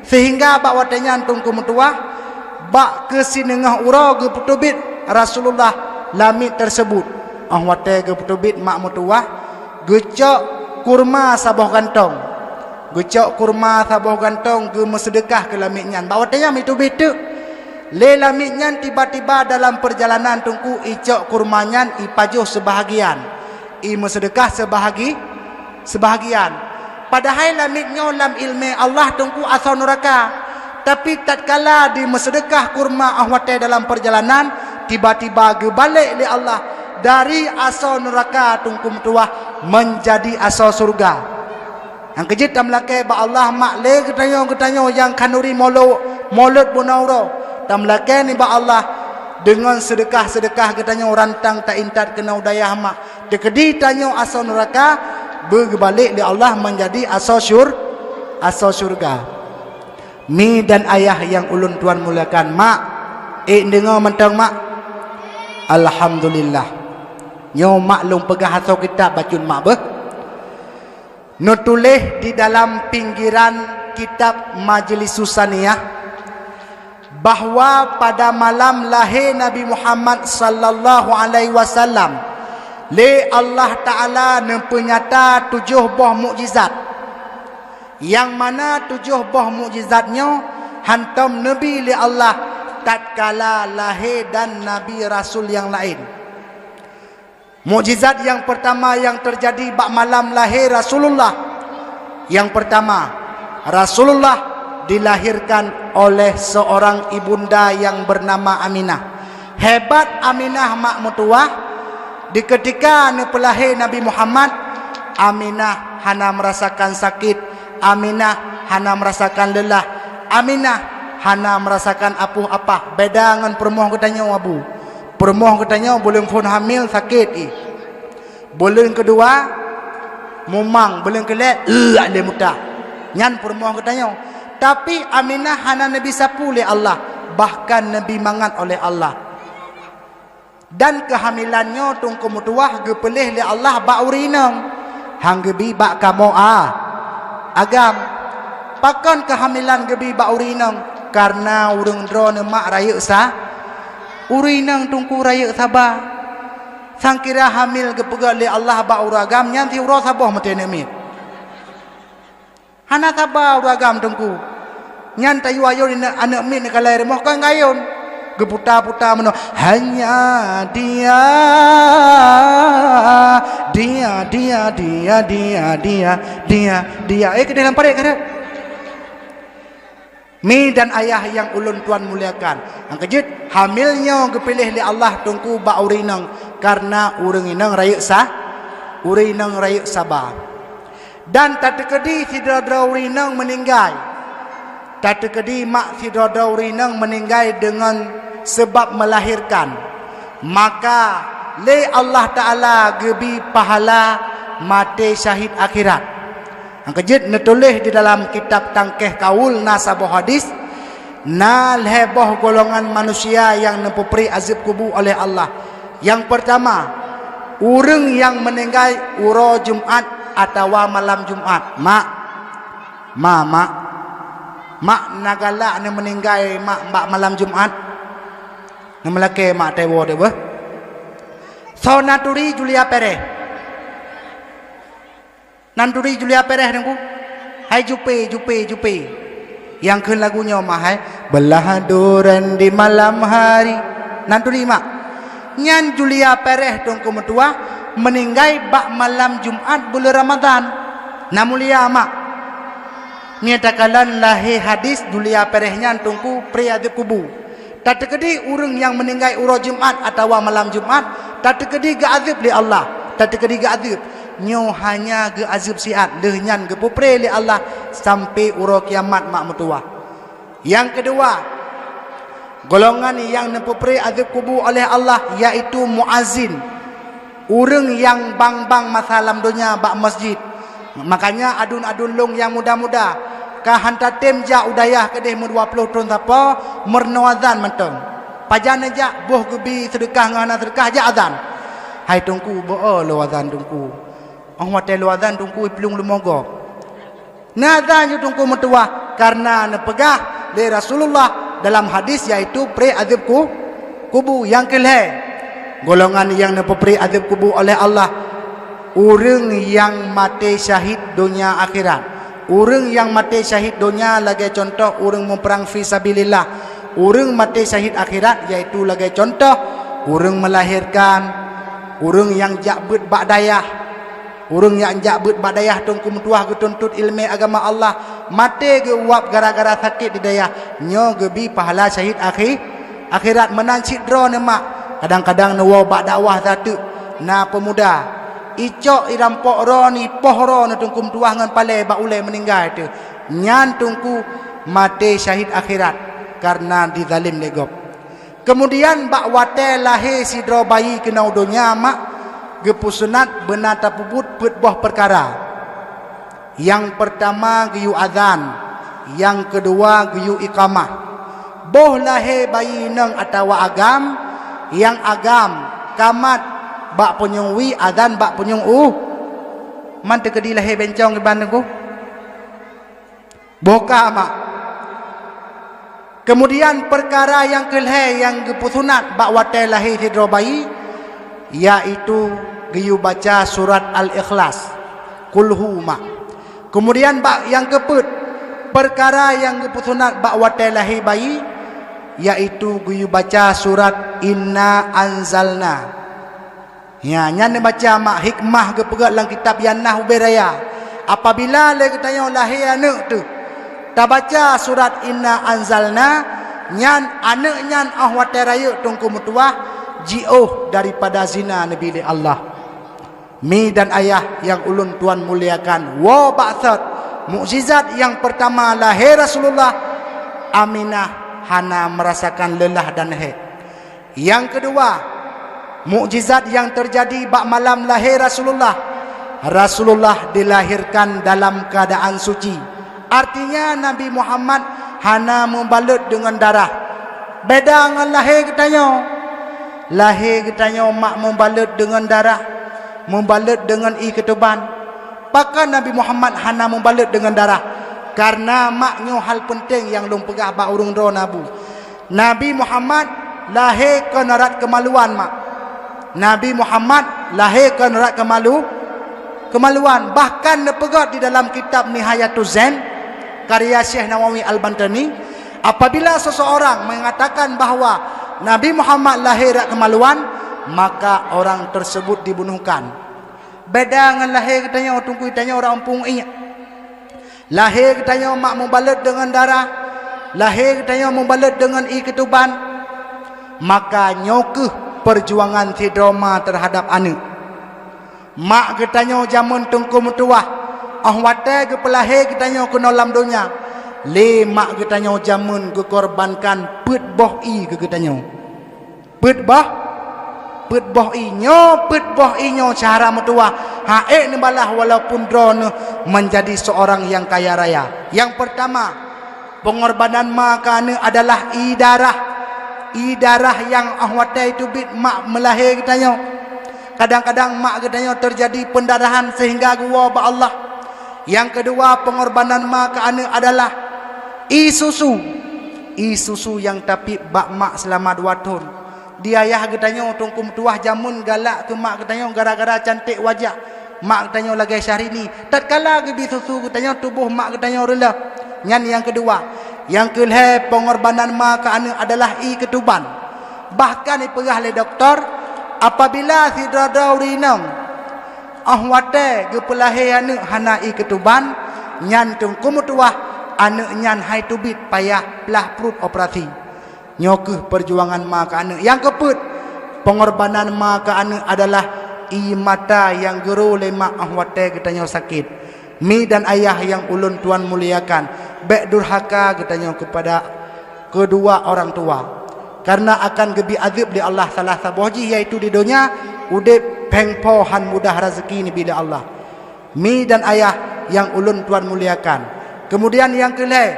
Sehingga bak watanya tungku mutuah, bak ke sinengah ura ge putubit Rasulullah lamit tersebut. Wate ge putubit mak mutuah gecok kurma sabah gantong. Gecok kurma sabah gantong ge mesedekah ke lamitnya. Bak watenya mitubit tu. Le lamitnya tiba-tiba dalam perjalanan tungku icok kurmanya ipajuh sebahagian. I mesedekah sebahagian. Padahal lamitnya lam ilmu Allah tungku asal neraka. Tapi tatkala di mesedekah kurma ahwate dalam perjalanan, tiba-tiba ge balik li Allah dari asal neraka tungkum tuah menjadi asal surga. Yang kejit tam lake ba Allah mak le ketanyo yang kanuri molot bunauro. Tam lake ni ba Allah dengan sedekah ketanyo rantang tak intat kena udayah mak. Dekedi tanyo asal neraka berbalik li Allah menjadi asal surga. Mi dan ayah yang ulun tuan mulakan mak dengar mentang mak, alhamdulillah nyo maklum pegah asal kitab bacun mak beh nutulis di dalam pinggiran kitab Majlis Susaniyah bahwa pada malam lahir Nabi Muhammad sallallahu alaihi wasallam le Allah Taala mempenyata 7 buah mukjizat, yang mana 7 buah mukjizatnya hantam Nabi li Allah tatkala lahir dan Nabi Rasul yang lain. Mukjizat yang pertama yang terjadi bak malam lahir Rasulullah. Yang pertama, Rasulullah dilahirkan oleh seorang ibunda yang bernama Aminah. Hebat Aminah mak mutuah. Di ketika pelahir Nabi Muhammad, Aminah hana merasakan sakit, Aminah hana merasakan lelah, Aminah hana merasakan apa. Beda dengan perempuan katanya abu. Perempuan katanya boleh pun hamil sakit. Bulan kedua mumang, bulan kelak ada muta. Nyan perempuan katanya. Tapi Aminah hana Nabi sapu oleh Allah, bahkan Nabi mangat oleh Allah. Dan kehamilannya tungku mutuah gepelih oleh Allah bak urinang. Hang gebi bak kamo agam. Pakan kehamilan gebi bak urinang karena urang dro mak raya sah. Urinang tungku raya sabah. Sang kira hamil gepegak li Allah ba uragam nyanti ura sabah mate nemit. Hana sabah uragam tungku. Nyan tayu ayo anak mit ni kalai remah kan gayon. Geputa-puta meno hanya dia ke dalam parit kada. Mi dan ayah yang ulun tuan muliakan. Yang kejut hamilnya gepilih li Allah tungku ba urinang karena urang inang rayuk sah, urinang rayuk sabah. Dan tak tekedi si dra urinang meninggal. Tak tekedi mak si dra urinang meninggal dengan sebab melahirkan. Maka le Allah Taala gebi pahala mati syahid akhirat. Yang kejut netulis di dalam kitab Tangkeh Kaul Nasabah Hadis, nal heboh golongan manusia yang nepupri azab kubur oleh Allah. Yang pertama, orang yang meninggal uro Jumat atau malam Jumat. Mak nagala ni meninggal mak malam Jumat. Nemelake mak tewo de beh. So naturi Julia Perez. Nanturi Julia Perez nengku. Hai jupe. Yang ke lagunya mahai belah duren di malam hari. Nanturi mak. Nyan Julia Perez tungku metua meninggal bak malam Jumat bulan Ramadan. Namulia mak. Nyatakalan lahir hadis Julia Perez nyan tungku priadib kubu. Tak terkedi orang yang meninggal uro Jumat atau malam Jumat, tak terkedi ga azab li Allah. Tak terkedi ga azab. Nyo hanya ke azab siat lehnyan ke pupre li Allah sampai uro kiamat mak mutua. Yang kedua, golongan yang nepupre azab kubur oleh Allah yaitu muazin. Urang yang bang-bang masalam dunia bak masjid. Makanya adun-adun long yang muda-muda ka hantar tem ja udayah kedeh 20 tahun apa mernuazan mentong. Pajan aja boh gebi sedekah ngana sedekah ja azan. Hai tungku bo lo azan tungku. Oh mate lo azan tungku pelung lumogo. Nazan tungku metua karena nepegah dari Rasulullah dalam hadis yaitu pre azabku kubu yang keleh. Golongan yang neperi azab kubu oleh Allah urang yang mati syahid dunia akhirat. Urang yang mati syahid dunia lagi contoh urang memperang fi sabilillah. Urang mati syahid akhirat yaitu lagi contoh urang melahirkan, urang yang jakbet ba'dayah, urang yang jakbet ba'dayah tungku mutuah getuntut ilmu agama Allah, mati ge uap gara-gara sakit di dayah, nyo gebi pahala syahid akhirat menancit dro mak. Kadang-kadang nawa bak dakwah satu na pemuda icok irampok ro ni poh ro na tungku mutuah ngan pale bak ulai meninggal tu nyan tungku mati syahid akhirat karena dizalim legop. Kemudian bak wate lahir si dro bayi kena dunia mak gepusunat benata puput put boh perkara. Yang pertama giyu azan, yang kedua giyu iqamah. Boh lahir bayi nang atawa agam, yang agam kamat bak punyung wi azan bak punyung man te kedi lahir bencong ke bandengku boka mak. Kemudian perkara yang kelhe yang gepusunat bak wate lahir hidro bayi yaitu giyu baca surat al-ikhlas kulhu mak. Kemudian bak yang keput perkara yang gepusunat bak wate lahir bayi yaitu giyu baca surat inna anzalna. Ya nyan baca mak hikmah ke pegat dalam kitab Yannah Ubairaya. Apabila le katanya lahir anak tu ta baca surat inna anzalna nyan anak nyan ahwate raya tungku mutuah jioh daripada zina nabi Allah. Mi dan ayah yang ulun tuan muliakan wa ba'sat mukjizat yang pertama lahir Rasulullah Aminah hana merasakan lelah dan haid. Yang kedua, mukjizat yang terjadi bak malam lahir Rasulullah. Rasulullah dilahirkan dalam keadaan suci. Artinya Nabi Muhammad hana membalut dengan darah. Beda dengan lahir katanya. Lahir katanya mak membalut dengan darah, membalut dengan ketuban. Bahkan Nabi Muhammad hana membalut dengan darah. Karena maknyo hal penting yang lung pegah bak urung ro nabu. Nabi Muhammad lahir ke nerat kemaluan mak. Nabi Muhammad lahir ke nerat kemaluan. Bahkan nepegat di dalam kitab Nihayatuz Zain karya Syekh Nawawi Al-Bantani, apabila seseorang mengatakan bahawa Nabi Muhammad lahir kemaluan, maka orang tersebut dibunuhkan. Beda dengan lahir katanya tunggu tanya orang empung ingat. Lahir katanya mak membalut dengan darah, lahir katanya membalut dengan ketuban, maka nyokeh perjuangan sidroma terhadap anak. Mak katanya zaman tungku mutuah ahwate ke pelahir katanya kena dalam dunia. Le mak katanya zaman ke korbankan put boh ke katanya. Put boh inyo cara mutuah haek ni balah walaupun drone menjadi seorang yang kaya raya. Yang pertama, pengorbanan makane adalah idarah yang ahwate itu bit mak melahir katanya. Kadang-kadang mak katanya terjadi pendarahan sehingga gua ba Allah. Yang kedua, pengorbanan makane adalah isusu yang tapi bak mak selama 2 tahun. Dia ayah katanya tungku tuah jamun galak ke mak katanya gara-gara cantik wajah. Mak katanya lagi Syahrini. Tatkala gebi susu katanya tubuh mak katanya rela. Nyan yang kedua. Yang kelih pengorbanan mak adalah ketuban. Bahkan diperah oleh doktor apabila si dada urinam ahwate ge pelahir anak hana ketuban nyan tungku tuah anak nyan hai tubit payah pelah perut operasi. Nyokeh perjuangan mak anak. Yang keput pengorbanan mak anak adalah mata yang geru lemak ahwate katanya sakit. Mi dan ayah yang ulun tuan muliakan bek durhaka katanya kepada kedua orang tua. Karena akan gebi azab di Allah salah saboji yaitu di dunia udip pengpo han mudah rezeki ni bila Allah. Mi dan ayah yang ulun tuan muliakan. Kemudian yang kelima,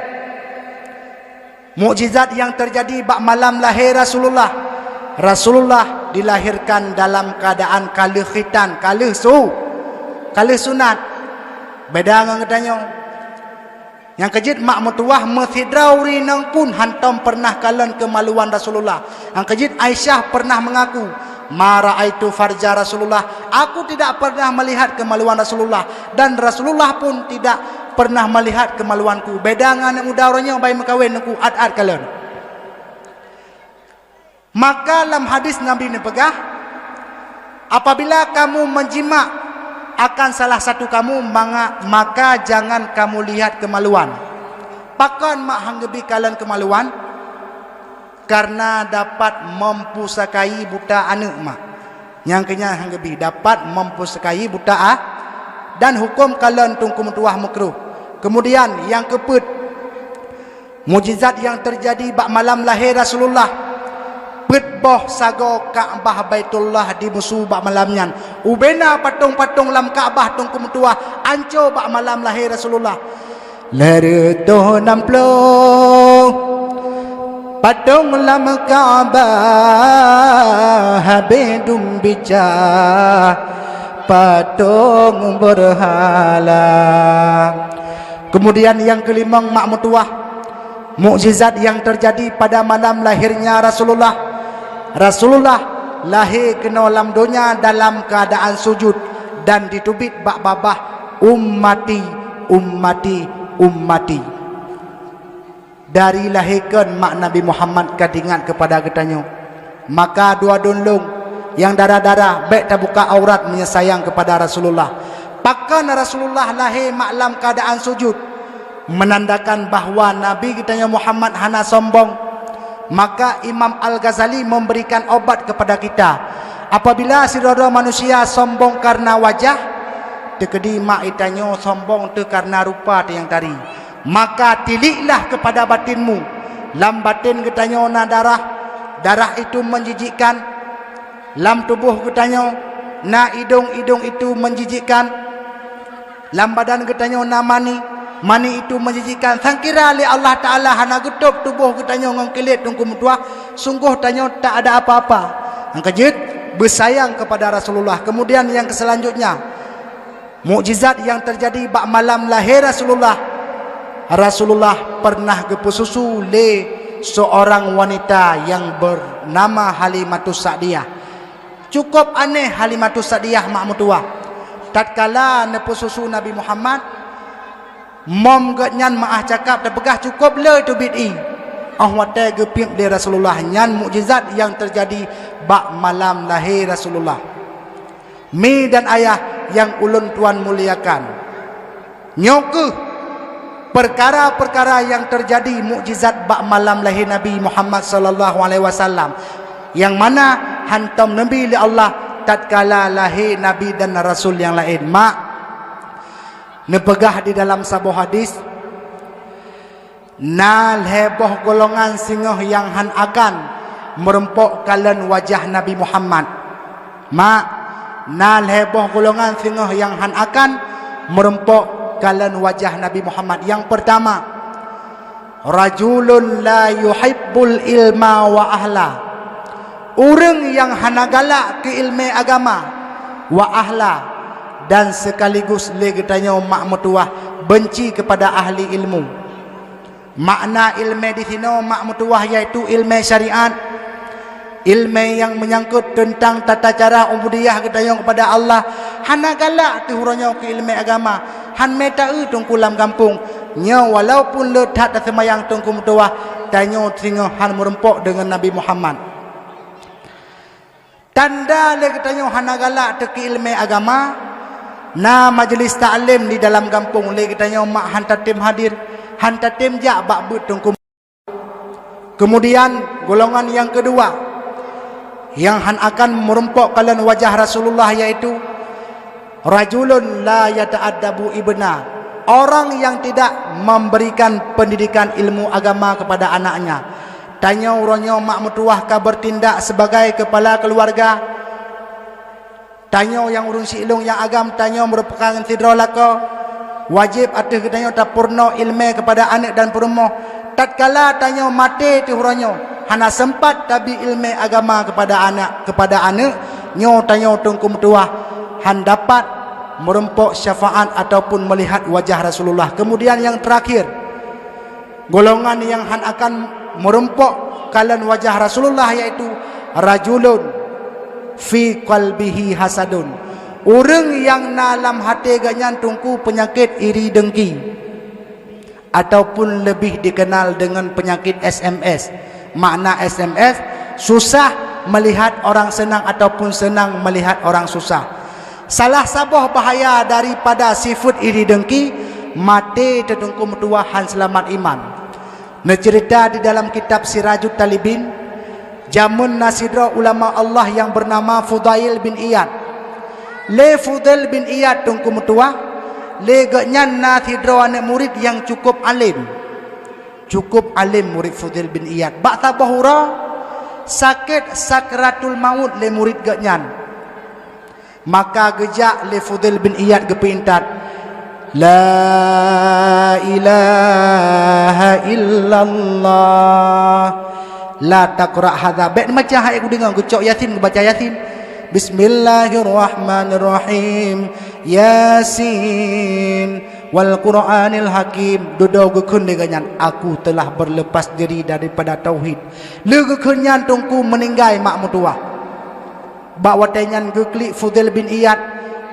mukjizat yang terjadi bak malam lahir Rasulullah. Rasulullah dilahirkan dalam keadaan kala khitan, kala sunat. Beda dengan katanya. Yang kejit mak mutuah mesidrauri nang pun hantam pernah kalan kemaluan Rasulullah. Yang kejit Aisyah pernah mengaku, ma raaitu farja Rasulullah, aku tidak pernah melihat kemaluan Rasulullah dan Rasulullah pun tidak pernah melihat kemaluanku. Beda dengan muda orangnya bayi mekawin aku ad-ad kalan. Maka dalam hadis Nabi ni pegah, apabila kamu menjima akan salah satu kamu, maka jangan kamu lihat kemaluan. Pakan mak hanggebi kalian kemaluan, karena dapat mempusakai buta anak mak. Yang kenya hanggebi dapat mempusakai buta dan hukum kalian tungkum tuah makruh. Kemudian yang keput, mujizat yang terjadi bak malam lahir Rasulullah. Betboh sago Kaabah Baitullah di musuh bak malamnya. Ubena patung-patung lam Kaabah tungkum tua anco bak malam lahir Rasulullah. Lereto namplo patung lam Kaabah habedum bica patung berhala. Kemudian yang kelima, mak mutuah, mukjizat yang terjadi pada malam lahirnya Rasulullah. Rasulullah lahir kena dalam dunia dalam keadaan sujud dan ditubit bak babah ummati ummati ummati. Dari lahirkan mak Nabi Muhammad kadingat kepada getanyo, maka dua dunlung yang darah-darah baik terbuka aurat menyayang kepada Rasulullah. Pakan Rasulullah lahir mak dalam keadaan sujud, menandakan bahawa Nabi getanyo Muhammad hana sombong. Maka Imam Al-Ghazali memberikan obat kepada kita. Apabila sirada manusia sombong karena wajah, tekedi mak itanyo sombong te karena rupa te yang tadi. Maka tiliklah kepada batinmu. Lam batin getanyo na darah itu menjijikkan. Lam tubuh getanyo na hidung itu menjijikkan. Lam badan getanyo na mani itu menjijikkan. Sangkira oleh Allah Ta'ala hana getup tubuh getanyo ngengkelit tungkum tua, sungguh tanyo tak ada apa-apa. Yang kejut bersayang kepada Rasulullah. Kemudian yang selanjutnya, mukjizat yang terjadi bak malam lahir Rasulullah. Rasulullah pernah gepususu le seorang wanita yang bernama Halimatus Sa'diyah. Cukup aneh Halimatus Sa'diyah mak mutua. Tatkala nepususu Nabi Muhammad, mom nyan maah cakap terpegah cukup le tu bid'i. Ahwate gepip di Rasulullah nyan mukjizat yang terjadi bak malam lahir Rasulullah. Mi dan ayah yang ulun tuan muliakan, nyoke perkara-perkara yang terjadi mukjizat bak malam lahir Nabi Muhammad sallallahu alaihi wasallam, yang mana hantam Nabi li Allah tatkala lahir Nabi dan Rasul yang lain. Mak nepegah di dalam sebuah hadis, nal heboh golongan singoh yang han akan merempok kalian wajah Nabi Muhammad. Mak, nal heboh golongan singoh yang han akan merempok kalian wajah Nabi Muhammad. Yang pertama, rajulun la yuhibbul ilma wa ahla. Orang yang hana galak ke ilmu agama wa ahla, dan sekaligus legetanya mak mutuah benci kepada ahli ilmu. Makna ilmu di sini mak mutuah iaitu ilmu syariat, ilmu yang menyangkut tentang tata cara ubudiyah getanya kepada Allah. Hana galak tu huranya ke ilmu agama, han meta tungkulam kampung nya walaupun letak semayang tungku mutuah tanyo singo han merempok dengan Nabi Muhammad. Tanda legetanya hana galak te ke ilmu agama, na majlis ta'lim di dalam kampung le katanya mak hantatim hadir, hantatim jak bak betungkum. Kemudian golongan yang kedua yang akan merempok kalian wajah Rasulullah, yaitu rajulun la yata'addabu ibna, orang yang tidak memberikan pendidikan ilmu agama kepada anaknya. Tanya orangnya mak mutuah ka bertindak sebagai kepala keluarga, Tanya yang urung silung yang agam tanya merupakan tidro laka. Wajib atas ketanya tak purna ilmu kepada anak dan perempuan. Tatkala tanya mati ti huranyo. Hana sempat tabi ilmu agama kepada anak nyo tanya tungku tua han dapat merempok syafaat ataupun melihat wajah Rasulullah. Kemudian yang terakhir, golongan yang han akan merempok kalan wajah Rasulullah, yaitu rajulun fi qalbihi hasadun, orang yang dalam hati ganyan tungku penyakit iri dengki, ataupun lebih dikenal dengan penyakit SMS. Makna SMS, susah melihat orang senang ataupun senang melihat orang susah. Salah sabah bahaya daripada sifat iri dengki, mati tertungku metua han selamat iman. Cerita di dalam kitab Sirajut Talibin, jamun nasidra ulama Allah yang bernama Fudail bin Iyad. Le Fudail bin Iyad tungku metua, le ganyan nasidra anak murid yang cukup alim. Cukup alim murid Fudail bin Iyad. Bak tabahura sakit sakratul maut le murid ganyan. Maka gejak le Fudail bin Iyad gepintat, la ilaha illallah la taqra hadza. Baik macam hai aku dengar gecok Yasin, baca Yasin. Bismillahirrahmanirrahim. Yasin wal Qur'anil Hakim. Dodo gekun dengan aku telah berlepas diri daripada tauhid. Le gekunyan tungku meninggai mak mutua. Bak watenyan geklik Fudail bin Iyad,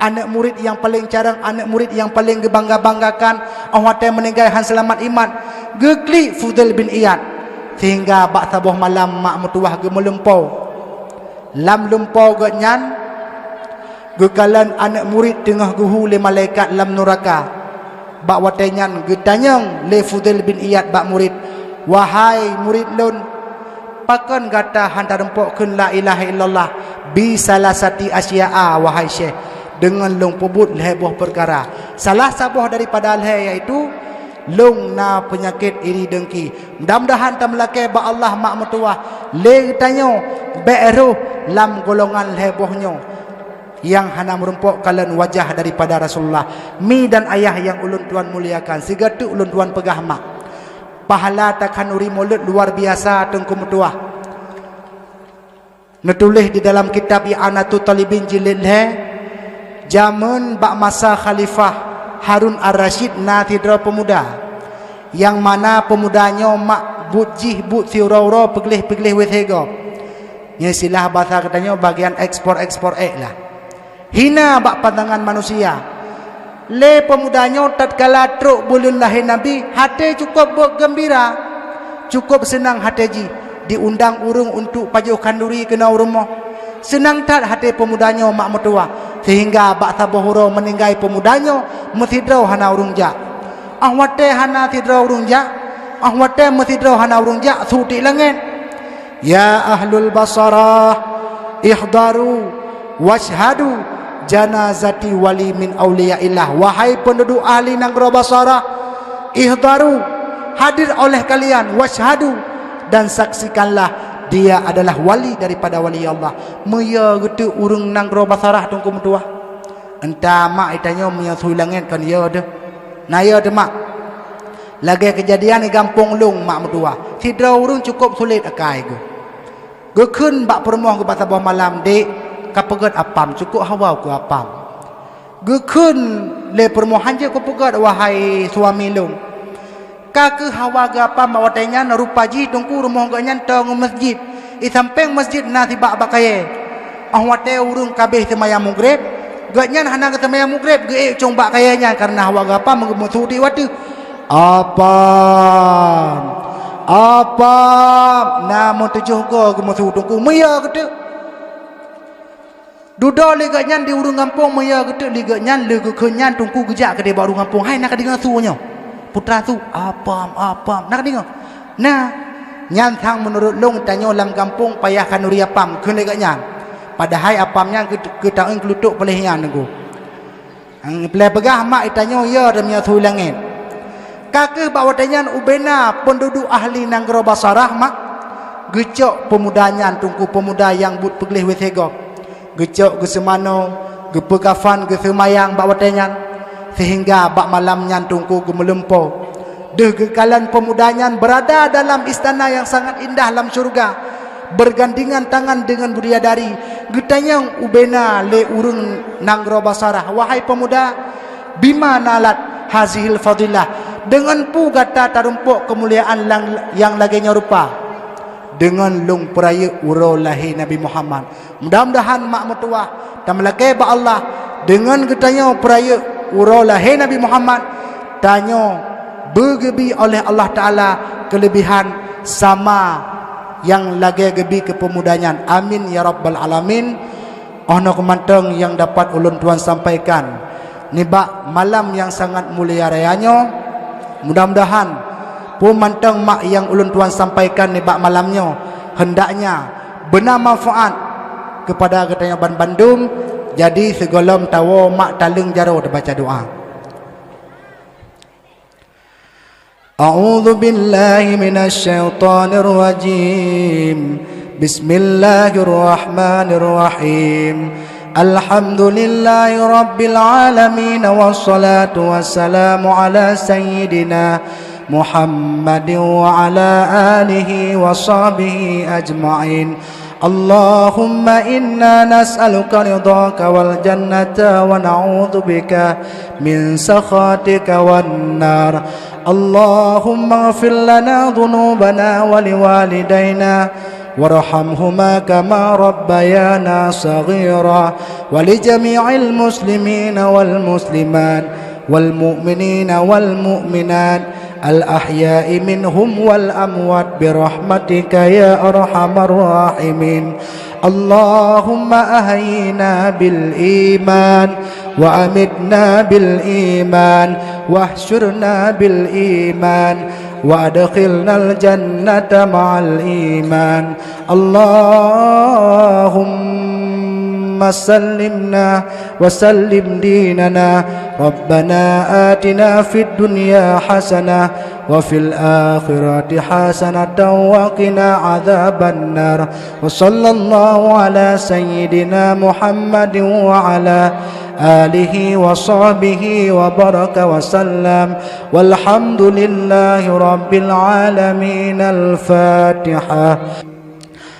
anak murid yang paling carang, anak murid yang paling gebangga-banggakan, awate meninggal han selamat iman. Geklik Fudail bin Iyad sehingga bak sabuh malam mak mutuah ge melempau. Lam lempau ganyan gekalan anak murid tengah guhu le malaikat lam neraka. Bak watenyan getanyang le Fudail bin Iyad bak murid, wahai murid lun, pakon kata hantar rempokkeun la ilaha illallah bi salasati asya'a wahai syekh, dengan long pebut leheboh perkara. Salah sabuh daripada leh iaitu long na penyakit iri dengki. Mudah-mudahan tam lake ba Allah mak metuah le tanyo be'ruh lam golongan lehebohnyo yang hana merempok kalan wajah daripada Rasulullah. Mi dan ayah yang ulun tuan muliakan, sigatu ulun tuan pegah mak, pahala takkan uri mulut luar biasa tengku metuah. Netulis di dalam kitab I'anatul Talibin jilid jaman bak masa Khalifah Harun Ar-Rasyid natidra pemuda, yang mana pemudanya mak bujih but siuraura pegelih-pegelih wethego. Nya silah bahasa katanya bagian ekspor-ekspor lah. Hina bak pandangan manusia. Le pemudanya tatkala truk bulun lahir Nabi, hati cukup bergembira, cukup senang hati ji. Diundang urung untuk pajuh kanduri kena rumah. Senang tak hati pemudanya mak metua, sehingga bak sabohuro meninggai pemudanya mesidrau hana urung jak. Ahwate hana sidrau urung jak, ahwate mesidrau hana urung jak suti langit. Ya ahlul basarah ihdaru washhadu janazati wali min awliyaillah. Wahai penduduk ahli negara Basarah, ihdaru, hadir oleh kalian, washhadu, dan saksikanlah dia adalah wali daripada wali Allah. Meya gitu urung negara Basarah tungku metua. Entah mak itanya meya sulangit kan ya dah. Nah ya dah mak. Lagi kejadian di kampung lung mak metua. Sidra urung cukup sulit akai go. Gekun bak permoh ke pasabah malam dek kapegat apam cukup hawa ku apam. Gekun le permohan je ku pegat wahai suami lung. Ka ke hawa ke apam awatenya rupa ji tungku rumah ganyan tong masjid. I samping masjid na tibak bakaye. Awate urung kabeh semayang maghrib. Ganyan hana ke semayang maghrib ge cong bak kayanya karena hawa ke apam mengemutudi watu. Apam namun tujuh ko gemusu tungku meya gede. Duda ligatnya di urung kampung meya gede ligatnya legu kenyan tungku gejak ke di baru kampung. Hai nak dengar sunya. Putra tu apam nak dengar. Nah, nyantang menurut long tanya lam kampung payah kanuri apam ke ligatnya. Padahal apamnya ke taung kelutuk pelihnya nengku. Ang pelai pegah mak itanya ya demnya su langit. Kakek bawa tanyan ubena penduduk ahli negara Basarah mak gecok pemudanya tungku pemuda yang but pegelih wethego. gecok ge semano ge pekafan ge semayang bak watenyan sehingga bak malamnya tungku ge melempo deh gekalan pemudanya berada dalam istana yang sangat indah dalam syurga bergandingan tangan dengan bidadari getanyang ubena le urun nanggro basarah wahai pemuda bima nalat hazihil fadilah dengan pu gata tarumpuk kemuliaan yang laganya rupa dengan lung peraya uro lahi Nabi Muhammad mudah-mudahan mak mertua dan melakai ba Allah dengan getanya peraya uro lahi Nabi Muhammad tanya bergebi oleh Allah Ta'ala kelebihan sama yang lagi gebi kepemudanya. Amin ya Rabbal Alamin. Ono kemanteng yang dapat ulun tuan sampaikan nibak malam yang sangat mulia rayanya. Mudah-mudahan pemanteng mak yang ulun tuan sampaikan nibak malamnya hendaknya benar manfaat kepada katanya Ban Bandung. Jadi segolom tahu mak taleng jaro baca doa. أعوذ بالله من الشيطان الرجيم بسم الله الرحمن الرحيم الحمد لله رب العالمين والصلاة والسلام على سيدنا محمد وعلى آله وصحبه أجمعين اللهم إنا نسألك رضاك والجنة ونعوذ بك من سخطك والنار اللهم اغفر لنا ذنوبنا ولوالدينا وارحمهما كما ربيانا صغيرا ولجميع المسلمين والمسلمات والمؤمنين والمؤمنات الأحياء منهم والأموات برحمتك يا أرحم الراحمين اللهم أحينا بالإيمان وأمتنا بالإيمان واحشرنا بالإيمان وأدخلنا الجنة مع الإيمان اللهم سلمنا وسلم ديننا ربنا آتنا في الدنيا حسنة وفي الآخرة حسنة وقنا عذاب النار وصلى الله على سيدنا محمد وعلى آله وصحبه وبارك وسلم والحمد لله رب العالمين الفاتحة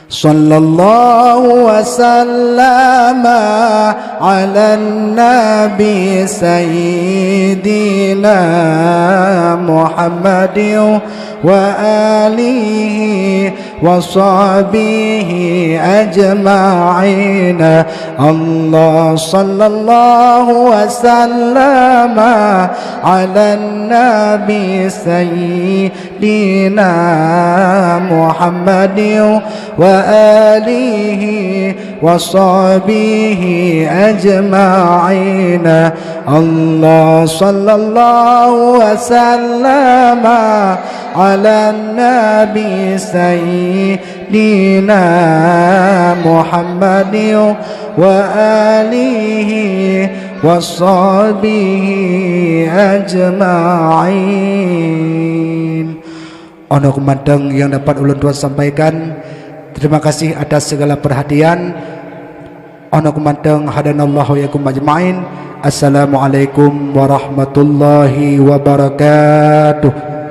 صلى الله وسلم على النبي سيدنا محمد وآله وصحبه أجمعين الله صلى الله وسلم على النبي سيدنا محمد وآله وصحبه أجمعين الله صلى الله وسلم على النبي سيدنا محمد وآله وصحبه أجمعين. Ono kumandang yang dapat ulun tuan sampaikan. Terima kasih atas segala perhatian. Ono kumandang hadanallahu yakum ajma'in. Assalamualaikum warahmatullahi wabarakatuh.